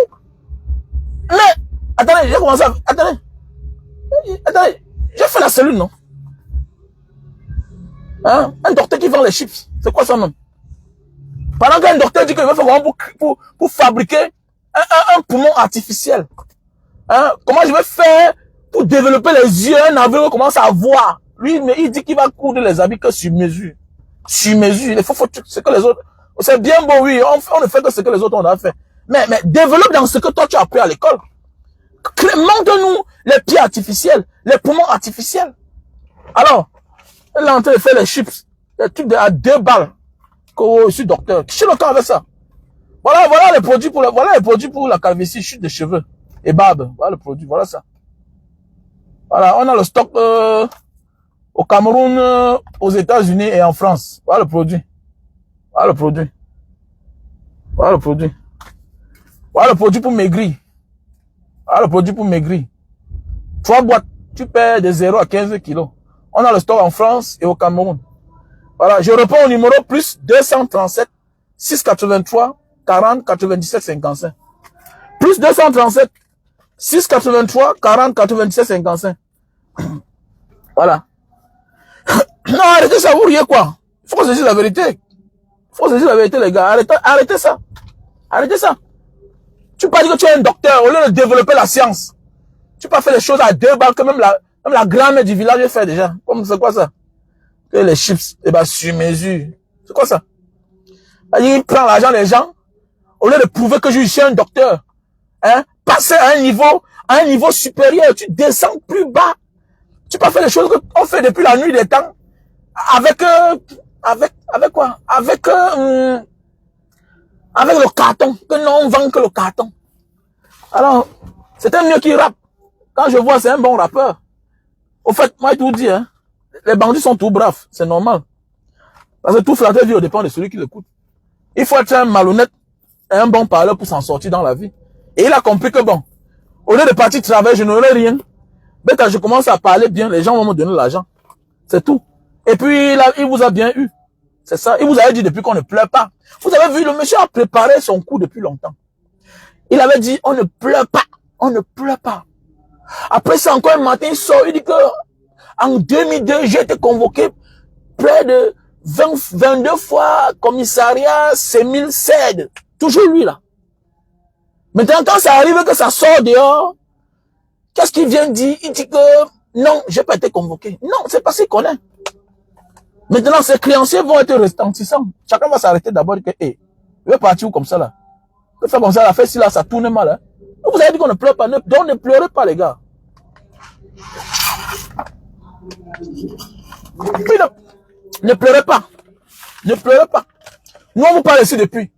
Mais, attendez, j'ai commencé à... Attendez, j'ai fait la cellule, non? Hein? Un docteur qui vend les chips. C'est quoi ça même? Pendant qu'un docteur dit qu'il veut faire comment pour fabriquer un poumon artificiel. Hein? Comment je vais faire pour développer les yeux, un aveugle commence à voir. Lui, mais il dit qu'il va coudre les habits que sur mesure. Sur mesure. Il faut ce que les autres... C'est bien beau, oui. On ne fait que ce que les autres ont fait. Mais développe dans ce que toi tu as appris à l'école. Montre-nous les pieds artificiels, les poumons artificiels. Alors, elle est en train de faire les chips, les trucs à 2 balles. Je suis docteur. Chez le temps avec ça. Voilà les produits pour la calvitie, chute de cheveux et barbe. Voilà le produit, voilà ça. Voilà, on a le stock au Cameroun, aux États-Unis et en France. Voilà le produit. Voilà le produit. Voilà le produit. Voilà le produit pour maigrir. Voilà le produit pour maigrir. 3 boîtes, tu perds de 0 à 15 kilos. On a le stock en France et au Cameroun. Voilà, je réponds au numéro plus 237 683 40 97 55. Plus 237 683 40 97 55. Voilà. Non, arrêtez ça, vous riez quoi? Il faut que je dise la vérité. Il faut que je dise la vérité, les gars. Arrêtez ça. Arrêtez ça. Tu peux pas dire que tu es un docteur au lieu de développer la science. Tu peux pas faire les choses à 2 balles que même la grand-mère du village fait déjà. Comme c'est quoi ça? Que les chips, eh ben, sur mesure. C'est quoi ça? Il prend l'argent des gens, au lieu de prouver que je suis un docteur. Hein? Passer à un niveau supérieur, tu descends plus bas. Tu peux faire les choses qu'on fait depuis la nuit des temps. Avec quoi? Avec le carton. Que non, on vend que le carton. Alors, c'est un mieux qui rappe. Quand je vois, c'est un bon rappeur. Au fait, moi, je tout dis, hein. Les bandits sont tout braves, c'est normal. Parce que tout flatteur vit au dépend de celui qui l'écoute. Il faut être un malhonnête et un bon parleur pour s'en sortir dans la vie. Et il a compris que bon, au lieu de partir travailler, je n'aurai rien. Mais quand je commence à parler bien, les gens vont me donner l'argent. C'est tout. Et puis, là, il vous a bien eu. C'est ça. Il vous avait dit depuis qu'on ne pleure pas. Vous avez vu, le monsieur a préparé son coup depuis longtemps. Il avait dit, on ne pleure pas. On ne pleure pas. Après, c'est encore un matin, il sort, il dit que en 2002, j'ai été convoqué près de 22 fois commissariat Sémil Cède. Toujours lui, là. Maintenant, quand ça arrive que ça sort dehors, qu'est-ce qu'il vient dire? Il dit que non, j'ai pas été convoqué. Non, c'est parce qu'il connaît. Maintenant, ces créanciers vont être retentissants. Chacun va s'arrêter d'abord et que, il veut partir où comme ça, là? Il veut faire comme ça, la fête, si là, ça tourne mal, hein? Vous avez dit qu'on ne pleure pas, donc ne pleurez pas, les gars. Puis ne pleurez pas. Ne pleurez pas. Nous, on vous parle ici depuis.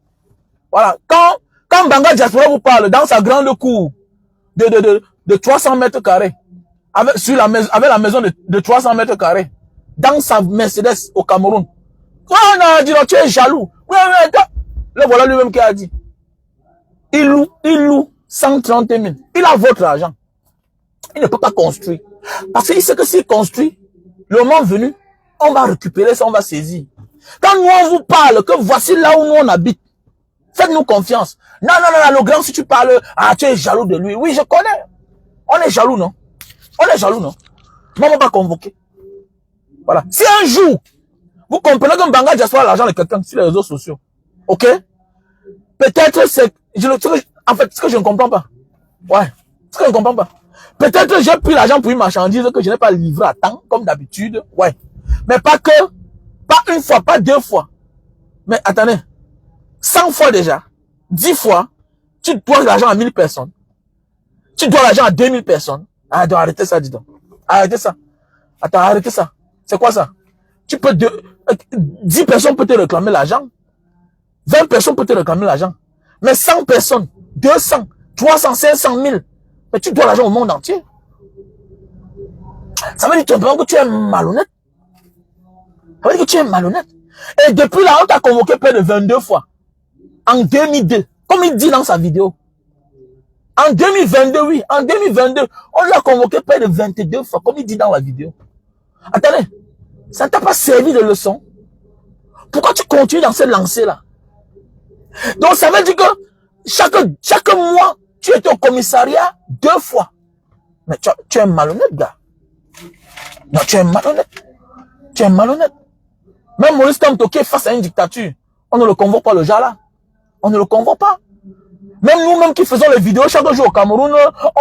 Voilà. Quand Banga Diaspora vous parle dans sa grande cour de 300 mètres carrés, avec la maison de 300 mètres carrés, dans sa Mercedes au Cameroun, on a dit, tu es jaloux. Oui, le voilà lui-même qui a dit. Il loue 130 000. Il a votre argent. Il ne peut pas construire. Parce qu'il sait que s'il construit, le moment venu, on va récupérer ça, on va saisir. Quand nous on vous parle que voici là où nous on habite, faites-nous confiance. Non, non, non, non, le grand, si tu parles, ah, tu es jaloux de lui. Oui, je connais. On est jaloux, non? On est jaloux, non? Mais on va pas convoquer. Voilà. Si un jour, vous comprenez que Mbanga diaspora l'argent de quelqu'un sur les réseaux sociaux, ok? Peut-être c'est, en fait, ce que je ne comprends pas. Ouais. Ce que je ne comprends pas. Peut-être j'ai pris l'argent pour une marchandise que je n'ai pas livré à temps, comme d'habitude. Ouais. Mais pas que, pas une fois, pas deux fois. Mais attendez. 100 fois déjà. 10 fois. Tu dois l'argent à 1000 personnes. Tu dois l'argent à 2000 personnes. Ah, arrêtez ça, dis donc. Arrêtez ça. Attends, arrêtez ça. C'est quoi ça? Tu peux 10 personnes peuvent te réclamer l'argent. 20 personnes peuvent te réclamer l'argent. Mais 100 personnes, 200, 300, 500 000. Mais tu dois l'argent au monde entier. Ça veut dire tout simplement que tu es malhonnête. Ça veut dire que tu es malhonnête. Et depuis là, on t'a convoqué près de 22 fois. En 2002. Comme il dit dans sa vidéo. En 2022, oui. En 2022, on l'a convoqué près de 22 fois. Comme il dit dans la vidéo. Attendez. Ça ne t'a pas servi de leçon. Pourquoi tu continues dans cette lancée-là? Donc ça veut dire que chaque mois, tu étais au commissariat 2 fois. Mais tu es malhonnête, gars. Non, tu es malhonnête. Tu es malhonnête. Même Maurice Kamto qui est face à une dictature, on ne le convoque pas le genre là. On ne le convoque pas. Même nous-mêmes qui faisons les vidéos chaque jour au Cameroun,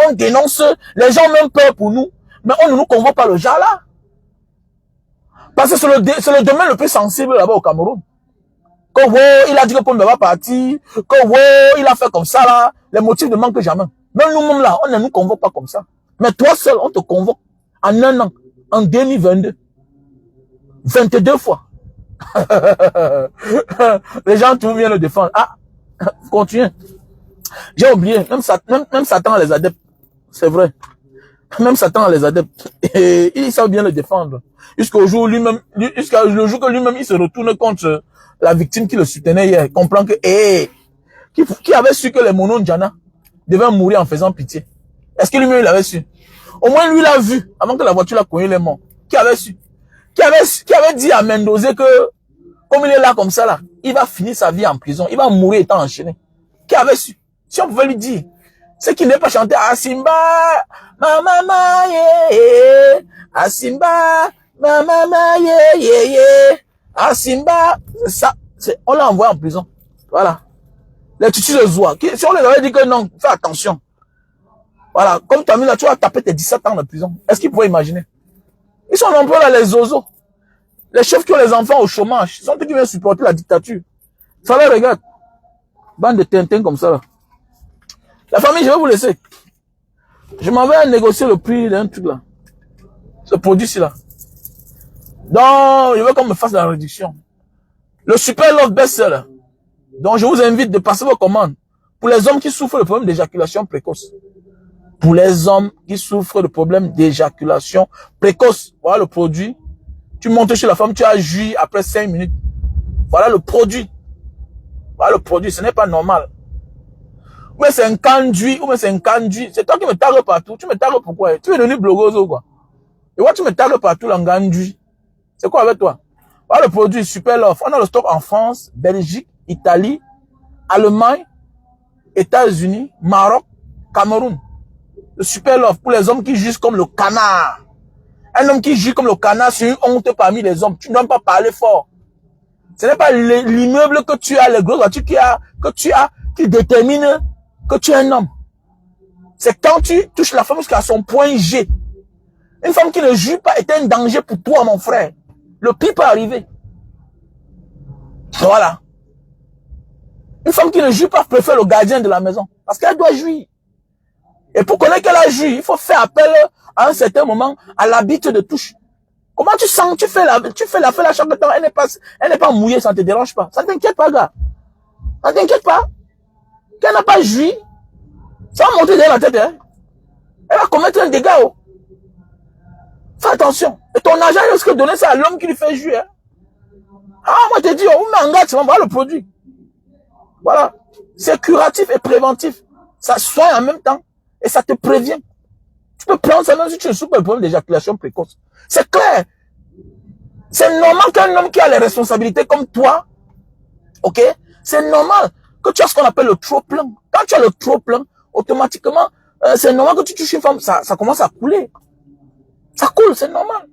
on dénonce, les gens ont même peur pour nous. Mais on ne nous convoque pas le genre là. Parce que c'est le domaine le plus sensible là-bas au Cameroun. Que ouais, il a dit que Paul ne va pas partir, que ouais, il a fait comme ça là, les motifs ne manquent jamais. Même nous-mêmes là, on ne nous convoque pas comme ça. Mais toi seul, on te convoque en un an, en 2022. 22 fois. Les gens tout viennent le défendre. Ah, continue. J'ai oublié, même Satan a les adeptes. C'est vrai. Même Satan a les adeptes. Et il sait bien le défendre. Jusqu'au jour lui-même, jusqu'à le jour que lui-même il se retourne contre la victime qui le soutenait hier. Il comprend que, qui avait su que les Mono Ndjana devaient mourir en faisant pitié? Est-ce que lui-même il avait su? Au moins lui l'a vu avant que la voiture l'a cogné les morts. Qui avait su? Qui avait dit à Mendoza que, comme il est là comme ça là, il va finir sa vie en prison. Il va mourir étant enchaîné. Qui avait su? Si on pouvait lui dire, c'est qu'il n'est pas chanté Asimba, mama, yeah, Asimba, mama, yeah, Asimba, ça, on l'a envoyé en prison. Voilà. Les tutus de Zoua. Si on les avait dit que non, fais attention. Voilà. Comme tu as mis là, tu vas taper tes 17 ans de prison. Est-ce qu'ils pourraient imaginer? Ils sont nombreux là, les zozos. Les chefs qui ont les enfants au chômage. Ils sont tous qui viennent supporter la dictature. Ça les regarde. Bande de Tintin comme ça là. La famille, je vais vous laisser. Je m'en vais négocier le prix d'un truc là. Ce produit-ci là. Donc, je veux qu'on me fasse la réduction. Le Super Love Best-Seller. Donc, je vous invite de passer vos commandes. Pour les hommes qui souffrent de problèmes d'éjaculation précoce. Pour les hommes qui souffrent de problèmes d'éjaculation précoce. Voilà le produit. Tu montes chez la femme, tu as joui après 5 minutes. Voilà le produit. Voilà le produit, ce n'est pas normal. Ou bien c'est un conduit, ou bien c'est un conduit. C'est toi qui me tagues partout. Tu me tagues pourquoi? Tu es devenu blogueuse ou quoi? Et moi, tu me tagues partout, en conduit. C'est quoi avec toi? Voilà le produit Super Love. On a le stock en France, Belgique, Italie, Allemagne, États-Unis, Maroc, Cameroun. Le Super Love pour les hommes qui jugent comme le canard. Un homme qui juge comme le canard, c'est une honte parmi les hommes. Tu ne dois pas parler fort. Ce n'est pas l'immeuble que tu as, les grosses voitures qui détermine que tu es un homme. C'est quand tu touches la femme jusqu'à son point G. Une femme qui ne juge pas est un danger pour toi, mon frère. Le pire peut arriver. Voilà. Une femme qui ne juge pas préfère le gardien de la maison. Parce qu'elle doit jouir. Et pour connaître qu'elle a joui, il faut faire appel à un certain moment à l'habitude de touche. Comment tu sens? Tu fais la chaque temps, elle n'est pas mouillée, ça ne te dérange pas. Ça ne t'inquiète pas, gars. Ça ne t'inquiète pas. Qu'elle n'a pas joui, ça va monter derrière la tête, hein. Elle va commettre un dégât, oh. Fais attention. Et ton argent, il risque de donner ça à l'homme qui lui fait jouer, hein. Ah, moi, je te dis, on met en garde, on va le produit. Voilà. C'est curatif et préventif. Ça soigne en même temps. Et ça te prévient. Tu peux prendre ça même si tu souffres le problème d'éjaculation précoce. C'est clair. C'est normal qu'un homme qui a les responsabilités comme toi, ok, c'est normal que tu as ce qu'on appelle le trop-plein. Quand tu as le trop-plein, automatiquement, c'est normal que tu touches une femme, ça commence à couler. Ça coule, c'est normal.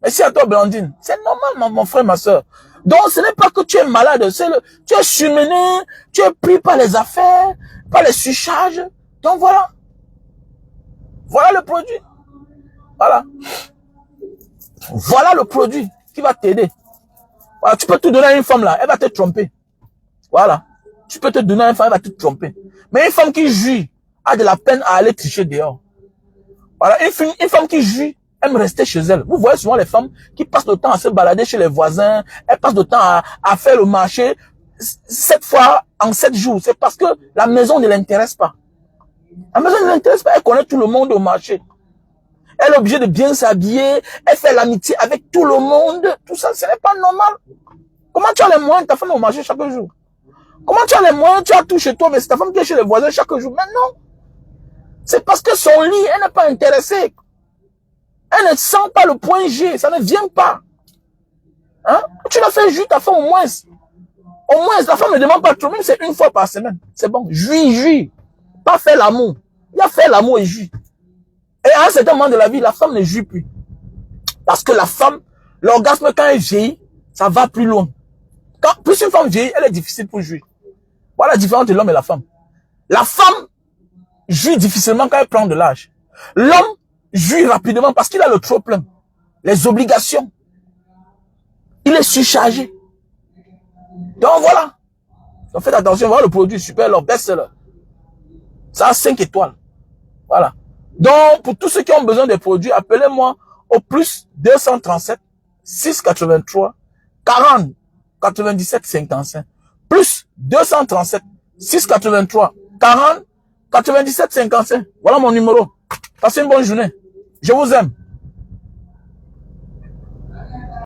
Merci à toi, Blandine. C'est normal, mon frère, ma soeur. Donc, ce n'est pas que tu es malade, tu es surmené, tu es pris par les affaires, par les surcharges. Donc, voilà. Voilà le produit. Voilà. Voilà le produit qui va t'aider. Voilà, tu peux tout donner à une femme là, elle va te tromper. Voilà. Tu peux te donner à une femme, elle va te tromper. Mais une femme qui jouit a de la peine à aller tricher dehors. Voilà, une femme qui jouit aime rester chez elle. Vous voyez souvent les femmes qui passent le temps à se balader chez les voisins, elles passent le temps à faire le marché 7 fois en 7 jours. C'est parce que la maison ne l'intéresse pas. La maison ne l'intéresse pas, elle connaît tout le monde au marché. Elle est obligée de bien s'habiller, elle fait l'amitié avec tout le monde. Tout ça, ce n'est pas normal. Comment tu as les moyens de ta femme au marché chaque jour? Comment tu as les moyens, tu as tout chez toi, mais c'est ta femme qui est chez les voisins chaque jour? Mais non. C'est parce que son lit, elle n'est pas intéressée. Elle ne sent pas le point G, ça ne vient pas. Hein? Tu l'as fait jouir ta femme au moins. Au moins, la femme ne demande pas trop, même c'est une fois par semaine. C'est bon, jouis. Pas faire l'amour. Il y a fait l'amour et jouir. Et à un certain moment de la vie, la femme ne jouit plus. Parce que la femme, l'orgasme quand elle vieillit, ça va plus loin. Quand plus une femme vieillit, elle est difficile pour jouir. Voilà la différence de l'homme et la femme. La femme jouit difficilement quand elle prend de l'âge. L'homme jouit rapidement parce qu'il a le trop plein. Les obligations. Il est surchargé. Donc voilà. Donc faites attention, voilà le produit super, leur best-seller. Ça a 5 étoiles. Voilà. Donc, pour tous ceux qui ont besoin des produits, appelez-moi au plus 237 683 40 97 55. Plus 237 683 40 97 55. Voilà mon numéro. Passez une bonne journée. Je vous aime.